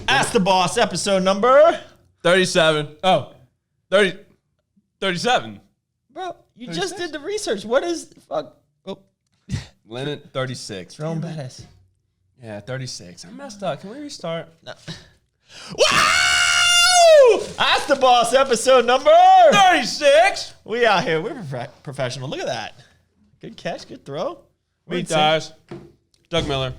Ask the Boss, episode number 37. Oh, 30, 37. Bro, you 36? Just did the research. What is fuck? Oh, Lennon 36. Jerome Bettis. Yeah, 36. I messed up. Can we restart? No. Wow! Ask the Boss, episode number 36. We out here. We're professional. Look at that. Good catch. Good throw. Meet Dies. Doug Miller.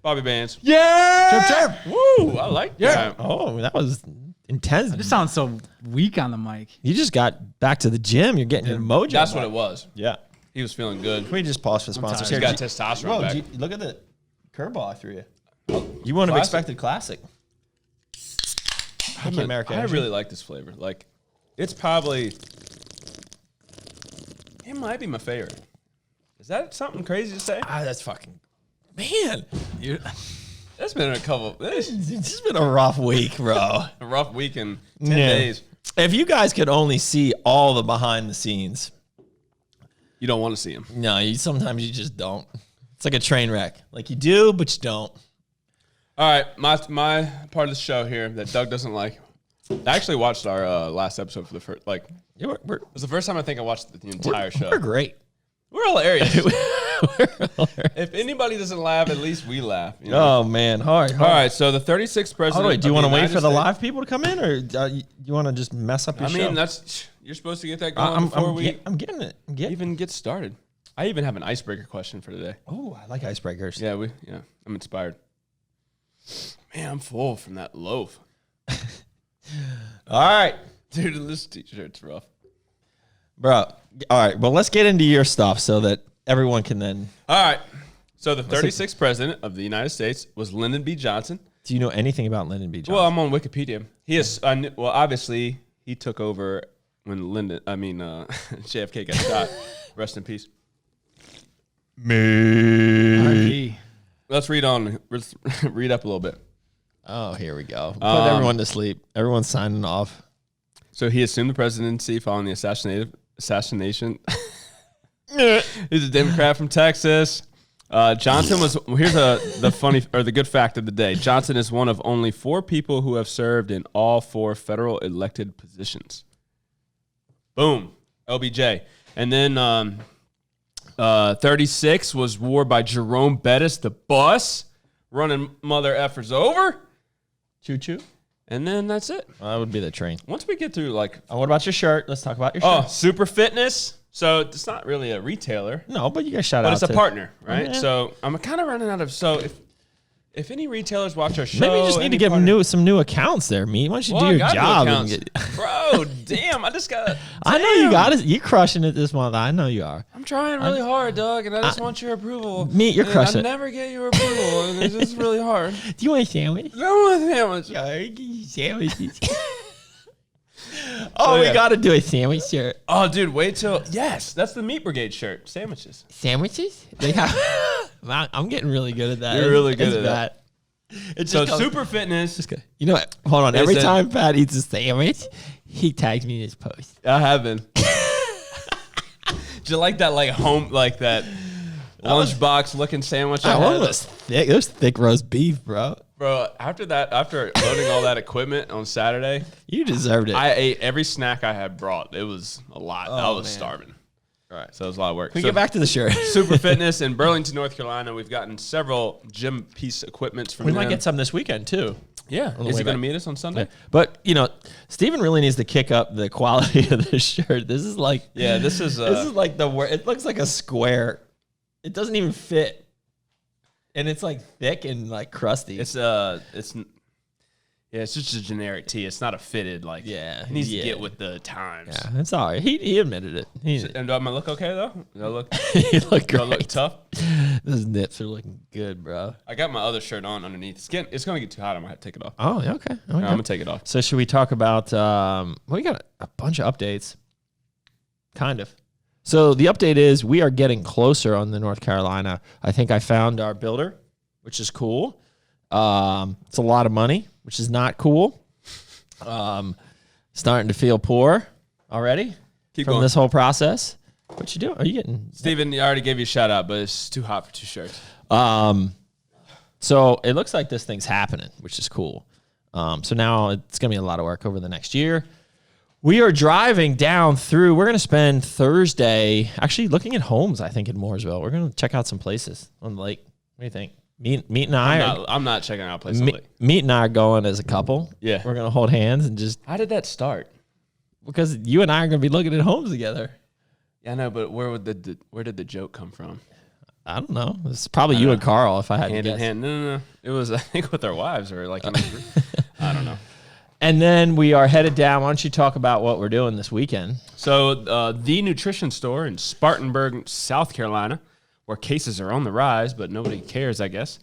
Bobby Bands. Yeah! Chirp, chirp. Woo! I like that. Oh, that was intense. This sounds so weak on the mic. You just got back to the gym. You're getting your mojo. That's what it was. Yeah. He was feeling good. Can we just pause for sponsors He's here? got testosterone back. Look at the curveball I threw you. You wouldn't have expected classic. I really like this flavor. Like, it's probably... It might be my favorite. Is that something crazy to say? That's fucking... Man. It's been a couple... It's just been a rough week, bro. A rough week in 10 days. If you guys could only see all the behind the scenes... You don't want to see them. No, sometimes you just don't. It's like a train wreck. Like you do, but you don't. All right, my part of the show here that Doug doesn't like. I actually watched our last episode for the first, like, it was the first time I think I watched the entire show. We're great. We're hilarious. If anybody doesn't laugh, at least we laugh. You know? Oh, man. Hard. All right, so the 36th president. Oh, wait, do you want to wait for the live people to come in, or you want to just mess up your show? I mean, you're supposed to get that going before I'm getting it. Even get started. I even have an icebreaker question for today. Oh, I like icebreakers. Yeah, I'm inspired. Man, I'm full from that loaf. All right. Dude, this t-shirt's rough. Bro, all right. Well, let's get into your stuff so that everyone can then... All right. So the 36th president of the United States was Lyndon B. Johnson. Do you know anything about Lyndon B. Johnson? Well, I'm on Wikipedia. He is... well, obviously, he took over when JFK got shot. Rest in peace. Me. Let's read on. Let's read up a little bit. Oh, here we go. Put everyone to sleep. Everyone's signing off. So he assumed the presidency following the assassination. He's a Democrat from Texas. Johnson was... Here's the good fact of the day. Johnson is one of only 4 people who have served in all 4 federal elected positions. Boom. LBJ. And then 36 was wore by Jerome Bettis, the boss, running mother effers over. Choo-choo. And then that's it. Well, that would be the train. Once we get through, like... what about your shirt? Let's talk about your shirt. Oh, Super Fitness. So it's not really a retailer. No, but you guys shout out. But it's a partner, right? Oh, yeah. So I'm kind of running out of... So if any retailers watch our show... Maybe you just need to get some new accounts there, me. Why don't you do your job? Bro, damn. I just got... I know you got it. You're crushing it this month. I know you are. I'm trying really hard, Doug, and I just want your approval. Me, you're crushing it. I never get your approval, and it's just really hard. Do you want a sandwich? I want a sandwich. Sandwiches. Oh, we got to do a sandwich shirt. Oh, dude, wait till... Yes, that's the Meat Brigade shirt. Sandwiches. Sandwiches? They have... I'm getting really good at that. You're really good at that. It's so Super Fitness. You know what? Hold on. Every time Pat eats a sandwich, he tags me in his post. I have been. Do you like that, that lunchbox looking sandwich? I had? Was thick. It was thick roast beef, bro. Bro, after loading all that equipment on Saturday, you deserved it. I ate every snack I had brought. It was a lot. I was starving. All right, so it was a lot of work. Can we get back to the shirt? Super Fitness in Burlington, North Carolina. We've gotten several gym piece equipments from them. We might get some this weekend too. Yeah. Is he going to meet us on Sunday? Yeah. But, Steven really needs to kick up the quality of this shirt. This is like... Yeah, this is like it looks like a square. It doesn't even fit. And it's like thick and like crusty. It's just a generic tee. It's not a fitted he needs to get with the times. Yeah, it's all right. He admitted it. And do I look okay though? Do I look? You look great. Do I look tough? Those nips are looking good, bro. I got my other shirt on underneath. It's gonna get too hot. I might have to take it off. Oh, yeah, okay. I'm gonna take it off. So should we talk about? We got a bunch of updates. Kind of. So the update is we are getting closer on the North Carolina. I think I found our builder, which is cool. It's a lot of money, which is not cool. Starting to feel poor already. Keep from going. this whole process. What you doing? Are you getting Steven, I already gave you a shout out, but it's too hot for 2 shirts. So it looks like this thing's happening, which is cool. So now it's going to be a lot of work over the next year. We are driving down through. We're going to spend Thursday actually looking at homes, I think, in Mooresville. We're going to check out some places on the lake. What do you think? Meet and I'm not checking out places on the lake. Meet and I are going as a couple. Yeah. We're going to hold hands and just. How did that start? Because you and I are going to be looking at homes together. Yeah, I know, but where did the joke come from? I don't know. It's probably you and Carl, if I had to Hand in guess. hand. No. It was, I think, with our wives or like, in a group. I don't know. And then we are headed down. Why don't you talk about what we're doing this weekend? So the nutrition store in Spartanburg, South Carolina, where cases are on the rise, but nobody cares, I guess.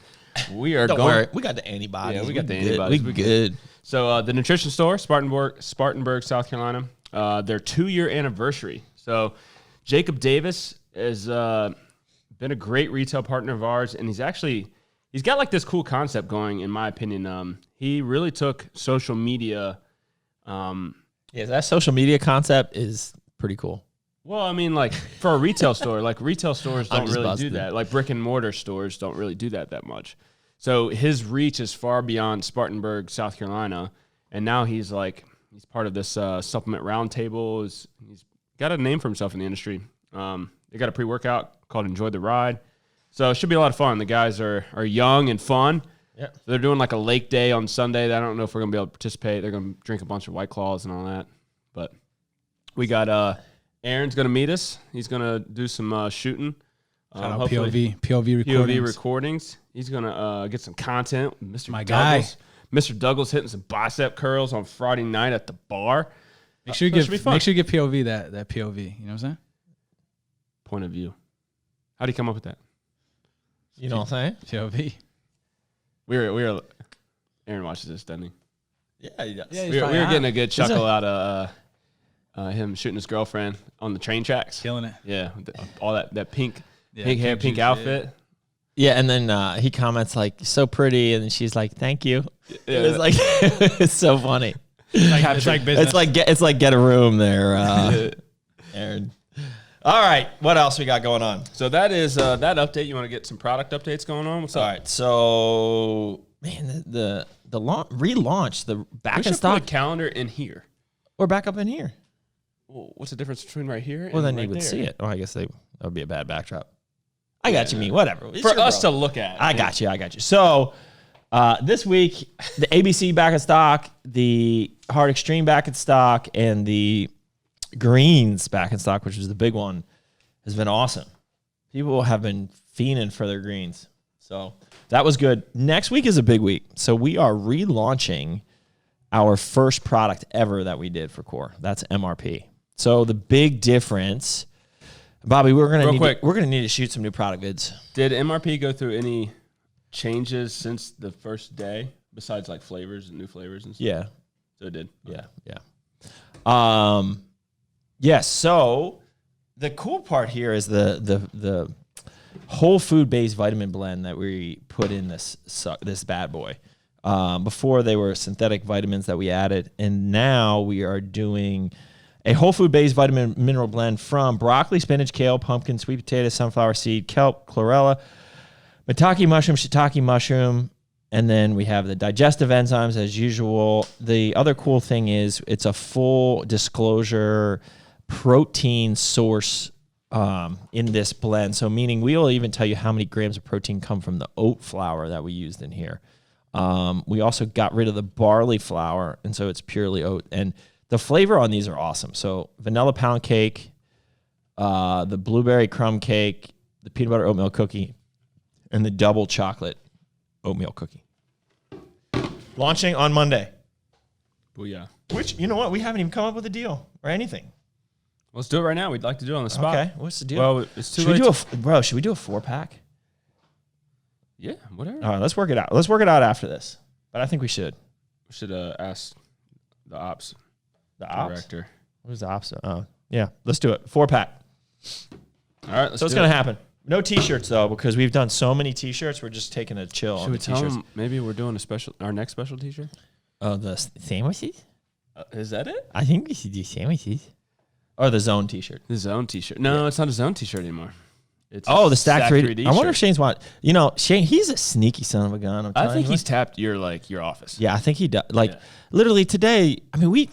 We are Don't going. worry. We got the antibodies. Yeah, we got the good. antibodies. We good. So the nutrition store, Spartanburg, South Carolina, their 2-year anniversary. So Jacob Davis has been a great retail partner of ours, and he's got like this cool concept going, in my opinion. He really took social media. Yeah, that social media concept is pretty cool. Well, I mean, like for a retail store, like retail stores I'm don't just really busting. do that. Like brick and mortar stores don't really do that much. So his reach is far beyond Spartanburg, South Carolina, and now he's part of this supplement roundtable. He's got a name for himself in the industry. They got a pre-workout called Enjoy the Ride. So it should be a lot of fun. The guys are young and fun. Yeah. So they're doing like a lake day on Sunday. I don't know if we're going to be able to participate. They're going to drink a bunch of White Claws and all that. But we got Aaron's going to meet us. He's going to do some shooting. Shout out Hopefully POV recordings. POV recordings. He's going to get some content with Mr. My Douglas. guy. Mr. Douglas hitting some bicep curls on Friday night at the bar. Make sure you That should be fun. get POV that POV. You know what I'm saying? Point of view. How do you come up with that? You know what I'm saying? POV. We were Aaron watches this, doesn't he? Yeah, he does. Yeah, We were getting a good Is chuckle it- out of him shooting his girlfriend on the train tracks. Killing it. Yeah, all that pink Yeah, hair, pink pink juice, outfit. Yeah, and then he comments like, "So pretty," and then she's like, "Thank you." Yeah. It was like, it's so funny. It's like business. It's like get a room there, Aaron. All right, what else we got going on? So that is that update. You want to get some product updates going on? What's All up? right, so man, the relaunch, the back We in should put stock. a calendar in here. We're back up in here. Well, what's the difference between right here Well, and then right you would there? see it. Oh, I guess that would be a bad backdrop. I got you, me. Whatever. It's For your us bro. to look at. I got you. So this week, the ABC back in stock, the Hard Extreme back in stock, and the Greens back in stock, which was the big one, has been awesome. People have been fiending for their greens. So that was good. Next week is a big week. So we are relaunching our first product ever that we did for Core. That's MRP. So the big difference, Bobby, we're gonna need to shoot some new product vids. Did MRP go through any changes since the first day, besides like flavors and new flavors and stuff? Yeah. So it did. Yeah. Yes. So the cool part here is the whole food based vitamin blend that we put in this bad boy. Before they were synthetic vitamins that we added, and now we are doing a whole food based vitamin mineral blend from broccoli, spinach, kale, pumpkin, sweet potato, sunflower seed, kelp, chlorella, maitake mushroom, shiitake mushroom, and then we have the digestive enzymes as usual. The other cool thing is it's a full disclosure protein source in this blend. So meaning we will even tell you how many grams of protein come from the oat flour that we used in here. We also got rid of the barley flour, and so it's purely oat. And the flavor on these are awesome. So vanilla pound cake, the blueberry crumb cake, the peanut butter oatmeal cookie, and the double chocolate oatmeal cookie. Launching on Monday. Well, yeah. Which, you know what? We haven't even come up with a deal or anything. Let's do it right now. We'd like to do it on the spot. Okay, what's the deal? Well, it's too should we late. should we do a 4-pack? Yeah, whatever. All right, let's work it out. Let's work it out after this. But I think we should. We should ask the ops The ops? director. What was the ops? Oh, yeah. Let's do it. 4-pack. All right, let's So it's do going it. to happen. No T-shirts, though, because we've done so many T-shirts. We're just taking a chill Should on we the tell T-shirts. them maybe we're doing our next special T-shirt? Oh, the sandwiches? Is that it? I think we should do sandwiches. Or the Zone T-shirt. The Zone T-shirt. No, it's not a Zone T-shirt anymore. It's the Stack 3D. I wonder if shirt. Shane's watching. You know, Shane, he's a sneaky son of a gun. I think he's tapped your office. Yeah, I think he does. Like, literally today, I mean, we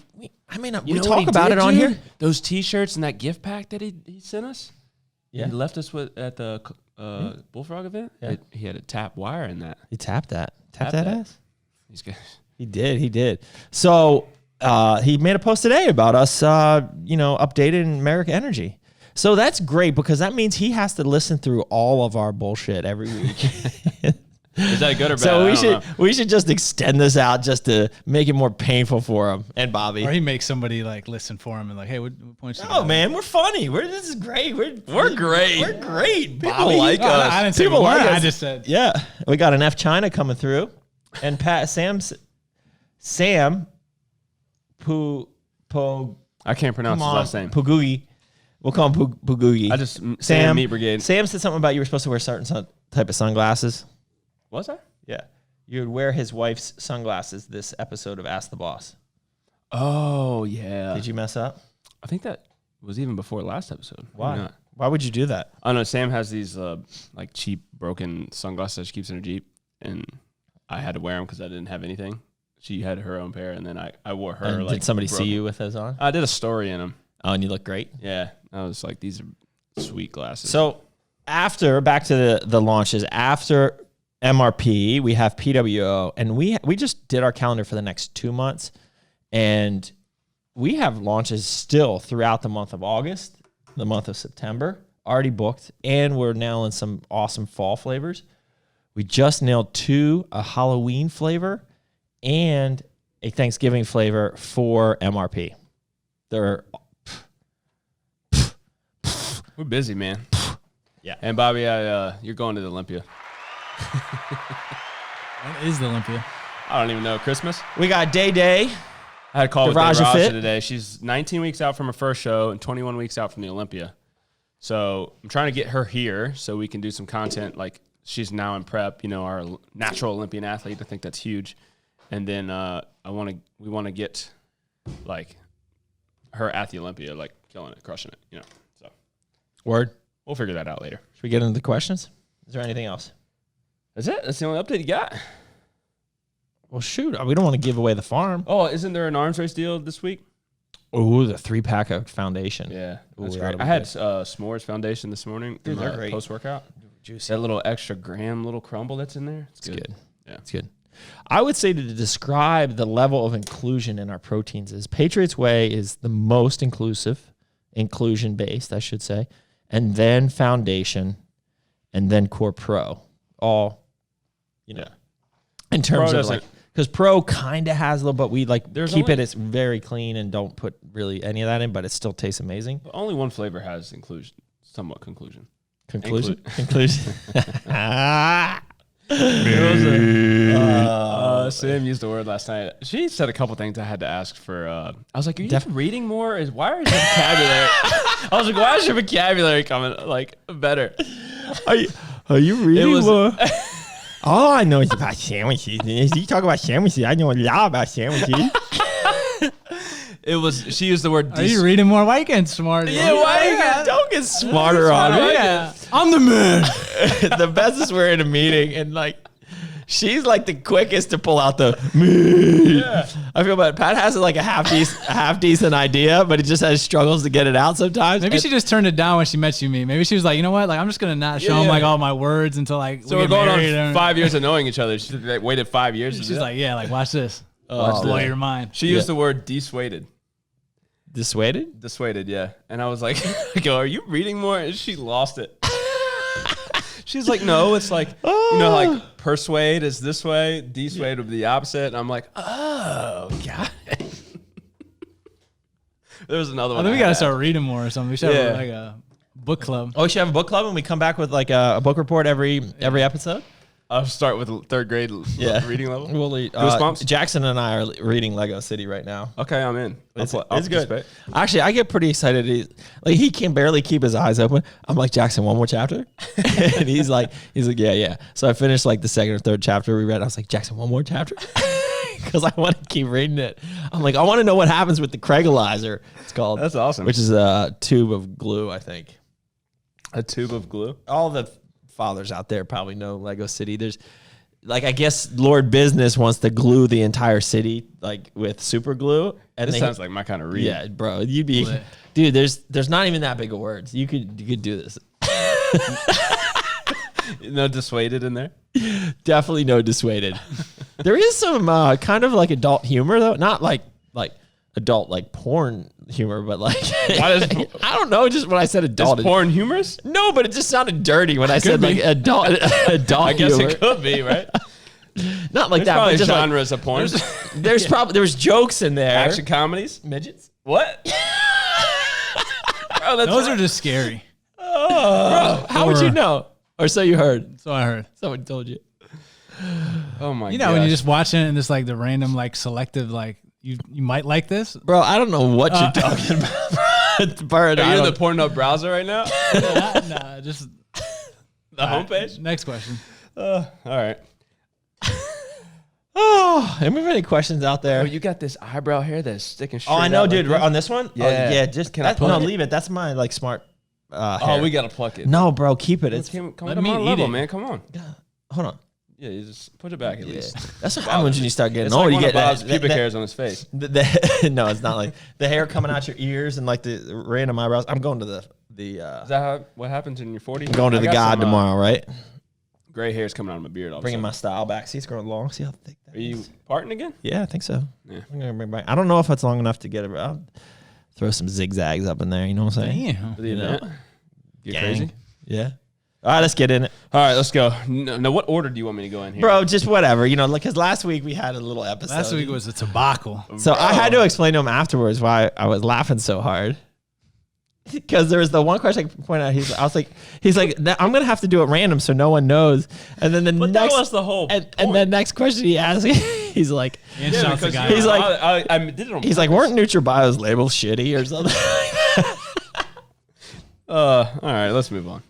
talk about it on here. Those T-shirts and that gift pack that he sent us. Yeah. He left us with at the Bullfrog event. Yeah. He had a tap wire in that. He tapped that. Tapped that ass? He's good. He did. So he made a post today about us, updated in America Energy. So that's great because that means he has to listen through all of our bullshit every week. Is that good or bad? So we should just extend this out just to make it more painful for him and Bobby. Or he makes somebody like listen for him and like, hey, what points? Oh man, we're funny. This is great. We're great. We're great. People Bobby, like us. I didn't say People like us. I just said we got an F China coming through, and Sam I can't pronounce his last name. Pugugi. We'll call him Pugugi. Sam Meat Brigade. Sam said something about you were supposed to wear certain type of sunglasses. Was I? Yeah. You would wear his wife's sunglasses this episode of Ask the Boss. Oh, yeah. Did you mess up? I think that was even before last episode. Why? Maybe not. Why would you do that? I don't know. Sam has these like cheap, broken sunglasses that she keeps in her Jeep, and I had to wear them because I didn't have anything. She had her own pair, and then I wore her. And like, did somebody broken. see you with those on? I did a story in them. Oh, and you look great. Yeah. I was like, these are sweet glasses. So back to the launches, after MRP, we have PWO, and we just did our calendar for the next 2 months, and we have launches still throughout the month of August, the month of September, already booked, and we're nailing some awesome fall flavors. We just nailed 2, a Halloween flavor and a Thanksgiving flavor for MRP. They're We're busy, man. Yeah. And Bobby, you're going to the Olympia. When is the Olympia? I don't even know. Christmas? We got Day. I had a call with Raja Raja Fit. today. She's 19 weeks out from her first show and 21 weeks out from the Olympia. So I'm trying to get her here so we can do some content. Like, she's now in prep, our natural Olympian athlete. I think that's huge. And then we want to get like her at the Olympia, like killing it, crushing it, So Word. we'll figure that out later. Should we get into the questions? Is there anything else? That's it. That's the only update you got. Well, shoot. We don't want to give away the farm. Oh, isn't there an arms race deal this week? Oh, the 3-pack of Foundation. Yeah, that's Ooh, great. that'll I be had good. S'mores Foundation this morning. Dude, they're great. Post-workout. Juicy. That little extra graham little crumble that's in there. It's good. Yeah. It's good. I would say to describe the level of inclusion in our proteins is Patriots Way is the most inclusion-based, I should say, and then Foundation, and then Core Pro. All, in terms Pro of like, because Pro kind of has a little, but we it's very clean and don't put really any of that in, but it still tastes amazing. But only one flavor has somewhat conclusion. Conclusion. Sam used the word last night. She said a couple things I had to ask for. I was like, are you reading more? Why is your vocabulary? I was like, why is your vocabulary coming like better? Are you reading more? All I know is about sandwiches. You talk about sandwiches, I know a lot about sandwiches. She used the word. Are you reading more? Why are you getting smart? Yeah, don't get smarter on me. Yeah. I'm the man. The best is we're in a meeting and like she's like the quickest to pull out the me. Yeah. I feel bad. Pat has like a half decent idea, but it just has struggles to get it out sometimes. Maybe she just turned it down when she met you. Maybe she was like, you know what? Like, I'm just gonna not show him like all my words until like. So we're going on 5 years of knowing each other. She waited 5 years. She's like, yeah, like watch this. Blow your mind. She used the word dissuaded. Dissuaded? Dissuaded, yeah. And I was like, I go, are you reading more? And she lost it. She's like, no, it's like, like persuade is this way, dissuade would be the opposite. And I'm like, oh, got it. There was another one. I think we got to start reading more or something. We should have like a book club. Oh, we should have a book club and we come back with like a book report every episode? I'll start with third grade reading level. Goosebumps. Jackson and I are reading Lego City right now. Okay, I'm in. It's good. Actually, I get pretty excited. He can barely keep his eyes open. I'm like, Jackson, one more chapter? And he's like, yeah. So I finished like the second or third chapter we read. I was like, Jackson, one more chapter? because I want to keep reading it. I'm like, I want to know what happens with the Craigalizer. It's called. That's awesome. Which is a tube of glue, I think. A tube of glue. All the fathers out there probably know Lego City. There's, like, I guess Lord Business wants to glue the entire city like with super glue. And This sounds like my kind of read. yeah, bro, you'd be, dude. There's not even that big of words. You could do this. No dissuaded in there. Definitely no dissuaded. There is some kind of like adult humor though, not like adult like porn humor, but like I don't know. Just when I said adult, Is porn humorous? no, but it just sounded dirty when I said like adult. I guess humor. it could be, right? Not like There's that. probably But just like, genres of porn. there's probably there was jokes in there. Action comedies. Midgets. What? Bro, that's Those are just scary. Bro, how would you know? Or so you heard. So I heard. Someone told you. oh my god. You know, when you're just watching it and it's like the random, like selective, like you might like this. Bro, I don't know what you're talking about. Bird, Are you in the Pornhub browser right now? Nah, just The homepage? next question. All right. Oh, anybody have any questions out there? Oh, you got this eyebrow hair that's sticking straight Oh, I know, out dude. like this? On this one? Yeah. Oh, yeah. Just Can I that, pluck no, it? leave it. That's my like smart. Oh, Hair. we gotta pluck it. No, bro, keep it. It's Come Let to me my eat level, it. man. Come on. hold on. Yeah, you just put it back at least. That's what happens when you start getting It's old. like You one get of Bob's that- pubic that- hairs on his face. no, it's not like the hair coming out your ears and like the random eyebrows. I'm going to the Is that what happens in your 40s? I'm going to the God tomorrow, right? Gray hair's coming out of my beard. All Bringing of a my style back. See, it's growing long. See how thick that sudden. Are you is? parting again? Yeah, I think so. Yeah. I'm gonna bring back. I don't know if it's long enough to get it. I'll throw some zigzags up in there. You know what I'm saying? Damn. For the You know. event? Get Gang. crazy? Yeah. All right, let's get in it, All right, let's go. No, what order do you want me to go in here? bro. Just whatever, you know. Like, cause last week we had a little episode. Last week was a tobacco. So I had to explain to him afterwards why I was laughing so hard. Because there was the one question I pointed out. He's like, I'm gonna have to do it random so no one knows. And then the But next, that was the whole and point. the next question he asked, he's like, And shouts the guy He's out. like- I did it on he's like, weren't NutriBio's labels shitty or something? all right, let's move on.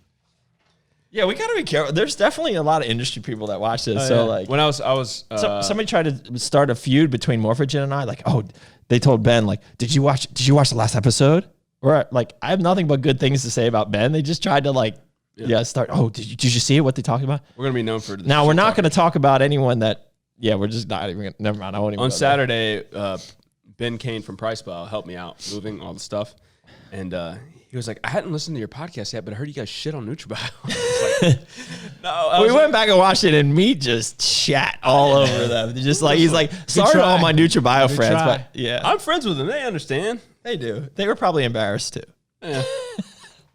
Yeah, we gotta be careful. There's definitely a lot of industry people that watch this. So Yeah. like, when I was somebody tried to start a feud between Morphogen and I. Like, oh, they told Ben, like, did you watch the last episode? Or like, I have nothing but good things to say about Ben. They just tried to like, start. Oh, did you see it? What they talked about? we're gonna be known for this. Now we're not going to talk about anyone that. Yeah, we're just not even. Never mind. I won't even. On go there. Saturday, Ben Kane from PriceBow helped me out moving all the stuff, and he was like, "I hadn't listened to your podcast yet, but I heard you guys shit on NutriBio." Like, no, I We was went back and watched it, and me just shat all over them. Just like he's like, sorry to try. all my NutriBio Good friends, try. but yeah, I'm friends with them. They understand. they do. They were probably embarrassed too. Yeah.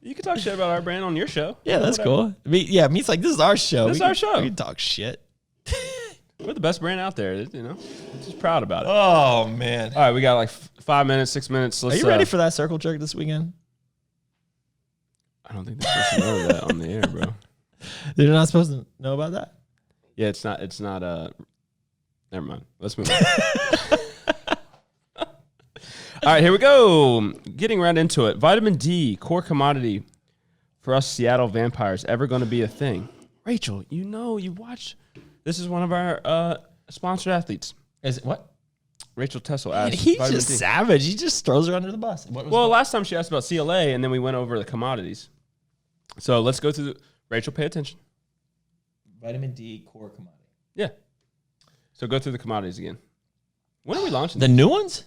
You can talk shit about our brand on your show. Yeah, that's Whatever. cool. Me's like, this is our show. This is our show. We can talk shit. We're the best brand out there. You know, I'm just proud about it. Oh man, All right, we got like 5 minutes, 6 minutes. are Let's, you ready for that circle jerk this weekend? I don't think they're supposed to know that on the air, bro. They're not supposed to know about that. Yeah, it's not. Never mind. Let's move on. All right, here we go. Getting right into it. Vitamin D, core commodity for us Seattle Vampires, ever going to be a thing? Rachel, you know, you watch. This is one of our sponsored athletes. Is it what? Rachel Tessel asked. He's Vitamin just D. savage. He just throws her under the bus. What was Well, last time she asked about CLA, and then we went over the commodities. So let's go through. Rachel, pay attention. vitamin D core commodity. Yeah. So go through the commodities again. When are we launching? The new ones?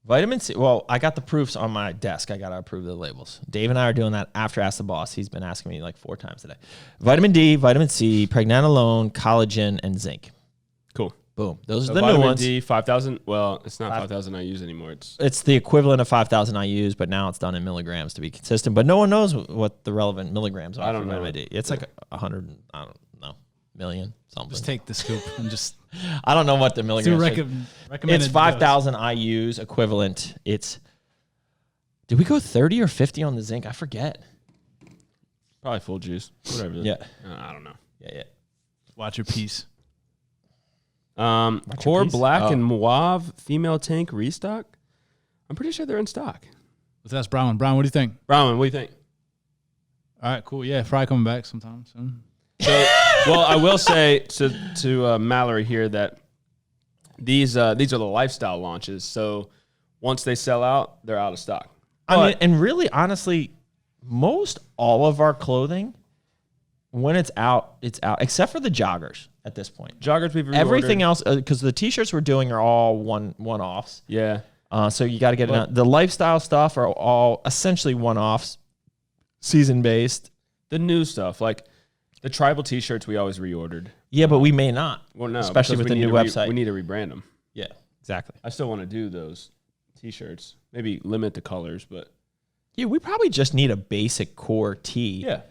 Vitamin C. Well, I got the proofs on my desk. I got to approve the labels. Dave and I are doing that after Ask the Boss. He's been asking me like 4 times today. Vitamin D, vitamin C, pregnenolone, collagen, and zinc. Cool. Boom. Those So are the new vitamin ones. D, 5,000. Well, it's not 5,000 IUs anymore. It's the equivalent of 5,000 IUs, but now it's done in milligrams to be consistent. But no one knows what the relevant milligrams are. I don't for know. vitamin D. It's like 100, I don't know, million something. Just take the scoop and just I don't know what the do milligrams are. recommended. It's 5,000 IUs equivalent. Did we go 30 or 50 on the zinc? I forget. Probably full juice. Whatever. Yeah. I don't know. Yeah. Watch your piece. Core piece? black and mauve female tank restock. I'm pretty sure they're in stock. Let's ask Brown. Brown, what do you think? Brown, what do you think? All right, cool. Yeah, Fry coming back sometime soon. So, well, I will say to Mallory here that these are the lifestyle launches. So once they sell out, they're out of stock. I mean, and really, honestly, most all of our clothing, when it's out, except for the joggers at this point. Joggers we've reordered. Everything else, because the T-shirts we're doing are all one-offs. Yeah. So you got to get it out. The lifestyle stuff are all essentially one-offs, season-based. The new stuff, like the tribal T-shirts, we always reordered. Yeah, but we may not. Well, no, especially with the new website. We need to rebrand them. Yeah, exactly. I still want to do those T-shirts. Maybe limit the colors, but yeah, we probably just need a basic core tee. Yeah.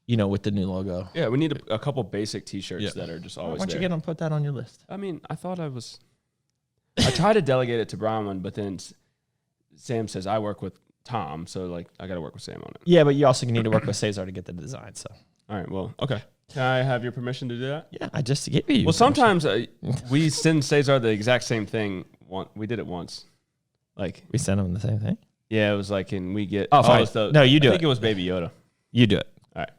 You know, with the new logo. Yeah, we need a couple basic T-shirts that are just always. Why don't you put that on your list? I mean, I tried to delegate it to Bronwyn, but then Sam says I work with Tom, so like I got to work with Sam on it. Yeah, but you also need to work with Cesar to get the design. So. All right. Well, okay. Can I have your permission to do that? Yeah, I just gave you. Well, sometimes we send Cesar the exact same thing. We did it once. Like we sent him the same thing. Yeah, it was like, and we get. Oh, fine. No, you do it. I think it was Baby Yoda. You do it. All right.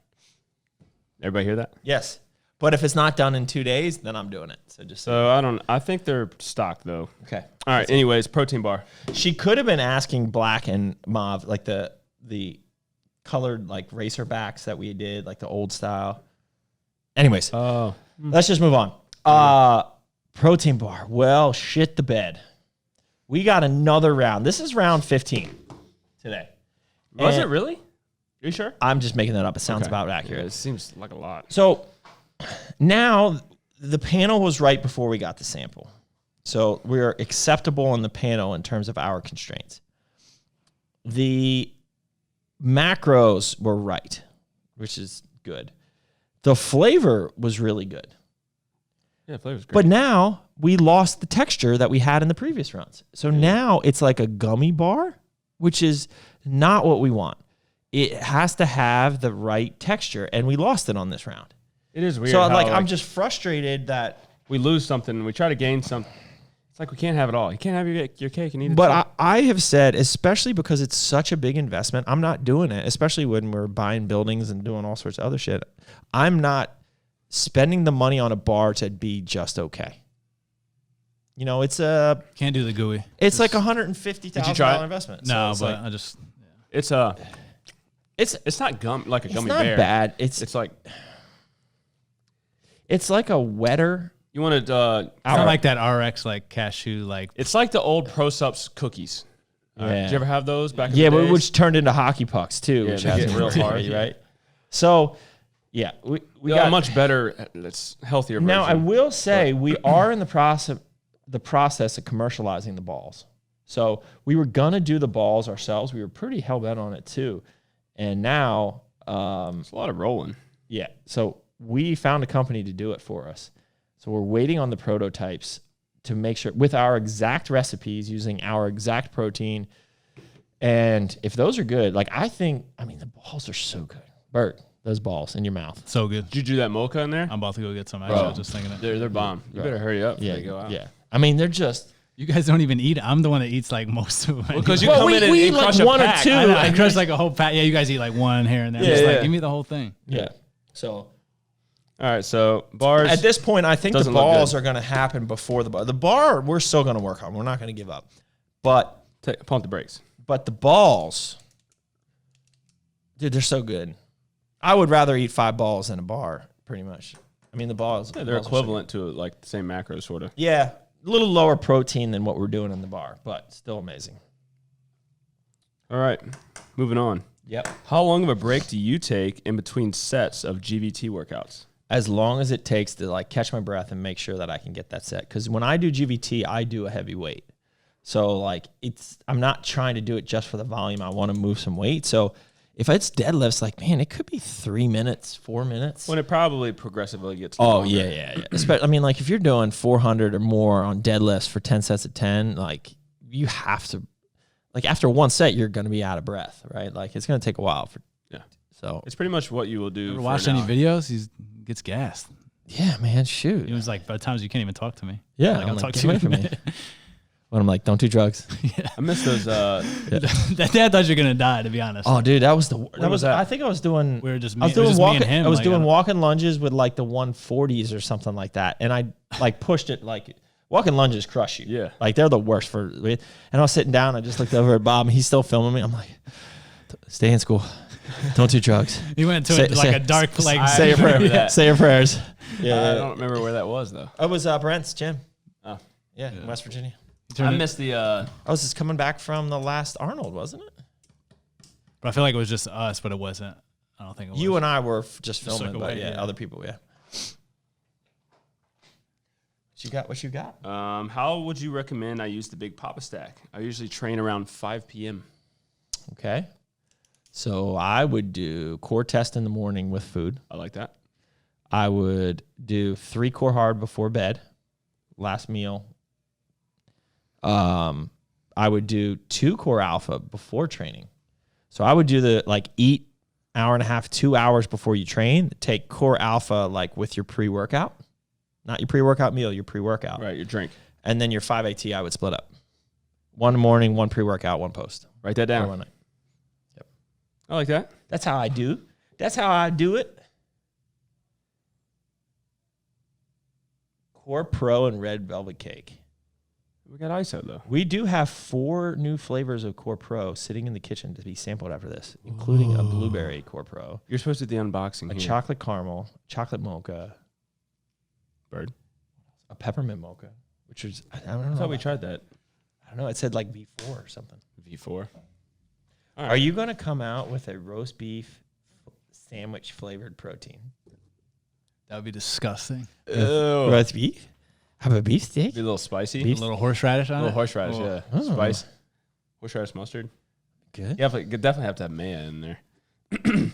Everybody hear that? Yes. But if it's not done in 2 days, then I'm doing it. So I think they're stocked though. Okay. All right. Anyways, protein bar. She could have been asking black and mauve, like the colored like racer backs that we did, like the old style. Anyways, let's just move on. Protein bar. Well, shit the bed. We got another round. This is round 15 today. Was it really? You sure? I'm just making that up. It sounds about accurate. Yeah, it seems like a lot. So now the panel was right before we got the sample. So we're acceptable on the panel in terms of our constraints. The macros were right, which is good. The flavor was really good. Yeah, flavor's great. But now we lost the texture that we had in the previous rounds. So now it's like a gummy bar, which is not what we want. It has to have the right texture, and we lost it on this round. It is weird. So I'm just frustrated that we lose something, we try to gain something. It's like we can't have it all. You can't have your cake and eat it. But I have said, especially because it's such a big investment, I'm not doing it, especially when we're buying buildings and doing all sorts of other shit. I'm not spending the money on a bar to be just okay. You know, it's a... Can't do the gooey. It's like $150,000 investment. No, so but I just... Yeah. It's not like a gummy bear. It's not bad. It's like a wetter... You want to... I like that RX, like cashew, like... It's like the old Pro Sups cookies. Yeah. Did you ever have those back in the days? Yeah, but which turned into hockey pucks too, Yeah, which they has get real hard, right? So, yeah, we got a much better, it's healthier version. Now, I will say we are in the process of commercializing the balls. So we were gonna do the balls ourselves. We were pretty hell bent on it too, and now it's a lot of rolling. Yeah, so we found a company to do it for us. So we're waiting on the prototypes to make sure with our exact recipes using our exact protein. And if those are good, like the balls are so good. Bert, those balls in your mouth. So good. Did you do that mocha in there? I'm about to go get some. Actually, I was just thinking it. They're bomb. You better hurry up before they go out. Yeah. I mean, they're just... You guys don't even eat it. I'm the one that eats like most of it. Because you come in and eat crush like a one pack. or two. I crush like a whole pack. Yeah, you guys eat like one here and there. Yeah, I'm just yeah. like, give me the whole thing. Yeah. So... All right, so bars. At this point, I think the doesn't look balls good. are going to happen before the bar. The bar, we're still going to work on. We're not going to give up. But Pump the brakes. But the balls, dude, they're so good. I would rather eat 5 balls than a bar, pretty much. I mean, the balls. Yeah, they're equivalent to like the same macros, sort of. Yeah, a little lower protein than what we're doing in the bar, but still amazing. All right, moving on. Yep. How long of a break do you take in between sets of GVT workouts? As long as it takes to like catch my breath and make sure that I can get that set. Because when I do GVT, I do a heavy weight. So like I'm not trying to do it just for the volume. I want to move some weight. So if it's deadlifts, like, man, it could be 3 minutes, 4 minutes. When it probably progressively gets longer. Yeah. Especially, I mean, like if you're doing 400 or more on deadlifts for 10 sets of 10, like you have to, like after one set, you're going to be out of breath, right? Like it's going to take a while for. Yeah. So it's pretty much what you will do. Ever watch any videos? He gets gassed. Yeah, man, shoot. It was like by the times you can't even talk to me. Yeah, like, I'll talk get to you away from me. When I'm like, don't do drugs. Yeah. I miss those. That day I thought you were gonna die. To be honest. Oh, dude, that was the. What was that? I think I was doing. We were just. I was doing walking. Me and him, I was like, doing walking lunges with like the 140s or something like that, and I like pushed it like Walking lunges crush you. Yeah. Like they're the worst for. And I was sitting down. I just looked over at Bob, and he's still filming me. I'm like, stay in school. Don't do drugs. He went to a dark like. Say your prayers. that. Say your prayers. I don't remember where that was though. It was Brent's gym. Oh, Yeah, in West Virginia. I missed the. I was just coming back from the last Arnold, wasn't it? But I feel like it was just us, but it wasn't. I don't think it was. You and I were just filming, like but away, yeah. other people, yeah. What you got? How would you recommend I use the BIGPOPPA stack? I usually train around 5 p.m. Okay. So I would do core test in the morning with food. I like that. I would do 3 core hard before bed, last meal. I would do 2 core alpha before training. So I would do eat hour and a half, 2 hours before you train. Take core alpha with your pre-workout, not your pre-workout meal, your pre-workout. Right, your drink. And then your 5 AT I would split up. 1 in the morning, 1 pre-workout, 1 post. Write that down. 1 night. Yep. I like that. That's how I do. That's how I do it. Core Pro and Red Velvet Cake. We got ISO though. We do have 4 new flavors of Core Pro sitting in the kitchen to be sampled after this, including a blueberry Core Pro, You're supposed to do the unboxing a here. chocolate caramel, chocolate mocha, Bird. a peppermint mocha, which is, I don't know. I thought we tried that. I don't know. It said V4 or something. V4. All right. Are you going to come out with a roast beef sandwich flavored protein? That would be disgusting. Ew. Roast beef? Have a beef steak? Be a little spicy. Beef A little horseradish A on little it. horseradish, yeah. Oh. Spice. Horseradish mustard. Good. You definitely have to have mayo in there.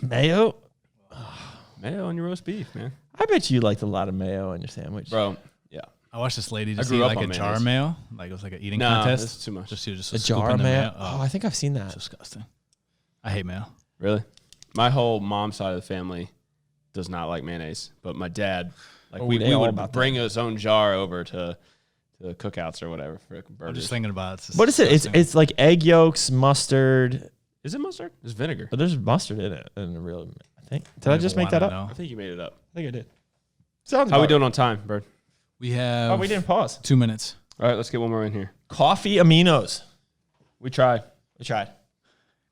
Mayo? Mayo on your roast beef, man. I bet you liked a lot of mayo on your sandwich. Bro, yeah. I watched this lady just grew eat up like a on jar of mayo. Like it was like an eating No, contest. that's too much. Just A jar of the mayo? Oh, Oh, I think I've seen it's that. disgusting. I hate mayo. Really? My whole mom's side of the family does not like mayonnaise, but my dad, we they all would about bring his own jar over to the cookouts or whatever for burgers. I'm just thinking about it. What is it? It's like egg yolks, mustard, Is it mustard? It's vinegar. but there's mustard in it. In the real, I think. Did I just make that up? Know. I think you made it up. I think I did. Sounds How we about doing on time, Bird? We have right. Oh, we didn't pause. 2 minutes. All right, let's get one more in here. Coffee aminos. We tried. We tried.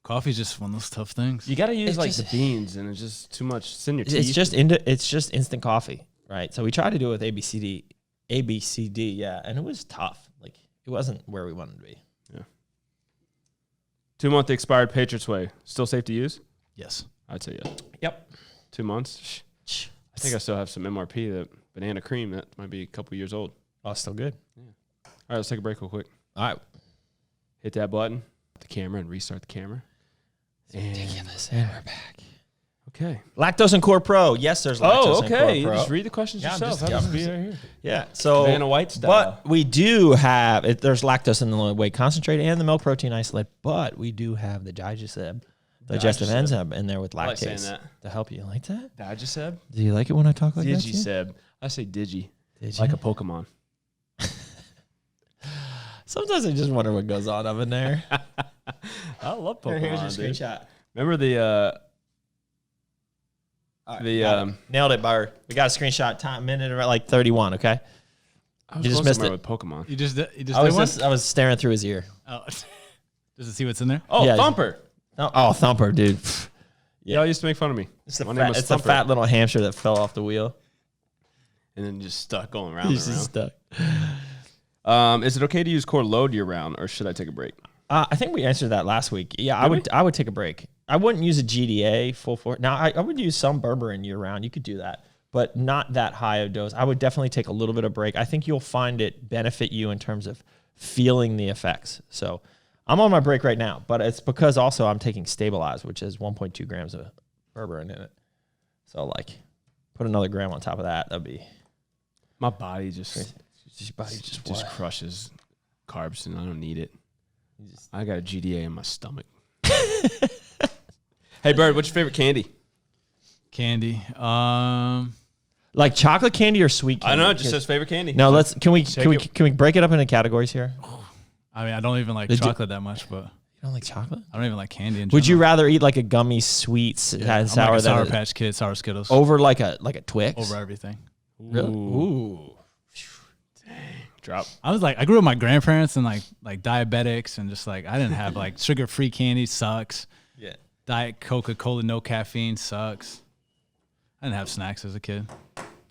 Coffee's just one of those tough things. You got to use It's like just- the beans, and it's just too much. It's in your teeth. It's just instant coffee, right? So we tried to do it with ABCD, yeah, and it was tough. Like it wasn't where we wanted to be. 2-month expired Patriots Way. Still safe to use? Yes. I'd say yes. Yep. 2 months. I think I still have some MRP, that banana cream that might be a couple years old. Oh, still good. All right, let's take a break real quick. All right. Hit that button, the camera, and restart the camera. Ridiculous. And we're back. Okay. Lactose and Core Pro. Yes, there's lactose and Core You Pro. just read the questions Yeah, I'm yourself. just- Have yeah, us be right here. Yeah. So Vanna White style. But we do have there's lactose in the whey concentrate and the milk protein isolate, but we do have the digestive enzyme in there with I like saying lactase that. to help you. You like that? Digeseb? Do you like it when I talk like that? Jim? Digiseb. I say digi. Did Like you? a Pokemon. Sometimes I just wonder what goes on up in there. I love Pokemon, Here's your dude. screenshot. Remember the All right, The, got it. Nailed it, Bird. We got a screenshot time minute at like 31. Okay. I was You just going missed somewhere it. with Pokemon. You just did I one? was staring through his ear. Oh. Just to see what's in there. Oh, Yeah. Thumper. Oh, Thumper, dude. Yeah. Y'all used to make fun of me. It's the My name fat, was it's the Thumper. fat little hamster that fell off the wheel. And then just stuck going round He's and just round. stuck. Is it okay to use core load year round, or should I take a break? I think we answered that last week. Yeah, Did I would take a break. I wouldn't use a GDA full force. Now I would use some berberine year round. You could do that, but not that high a dose. I would definitely take a little bit of break. I think you'll find it benefit you in terms of feeling the effects. So I'm on my break right now, but it's because also I'm taking Stabilize, which is 1.2 grams of berberine in it. So like put another gram on top of that. That'd be My body just your body just just what? crushes carbs, and I don't need it. I got a GDA in my stomach. Hey, Bird, what's your favorite candy? Candy. Like chocolate candy or sweet candy? I don't know. It just says favorite candy. No, can we it. break it up into categories here? I mean, I don't even like Did you- chocolate that much, but You don't like chocolate? I don't even like candy. In Would you general. rather eat like a gummy sweet I'm sour like a Sour than Patch Kid, Sour Skittles, over like a Twix? over everything. Really? Ooh. Ooh. Drop. I was like, I grew up with my grandparents and like diabetics and just like I didn't have like sugar-free candy sucks. Yeah. Diet Coca-Cola, no caffeine sucks. I didn't have snacks as a kid.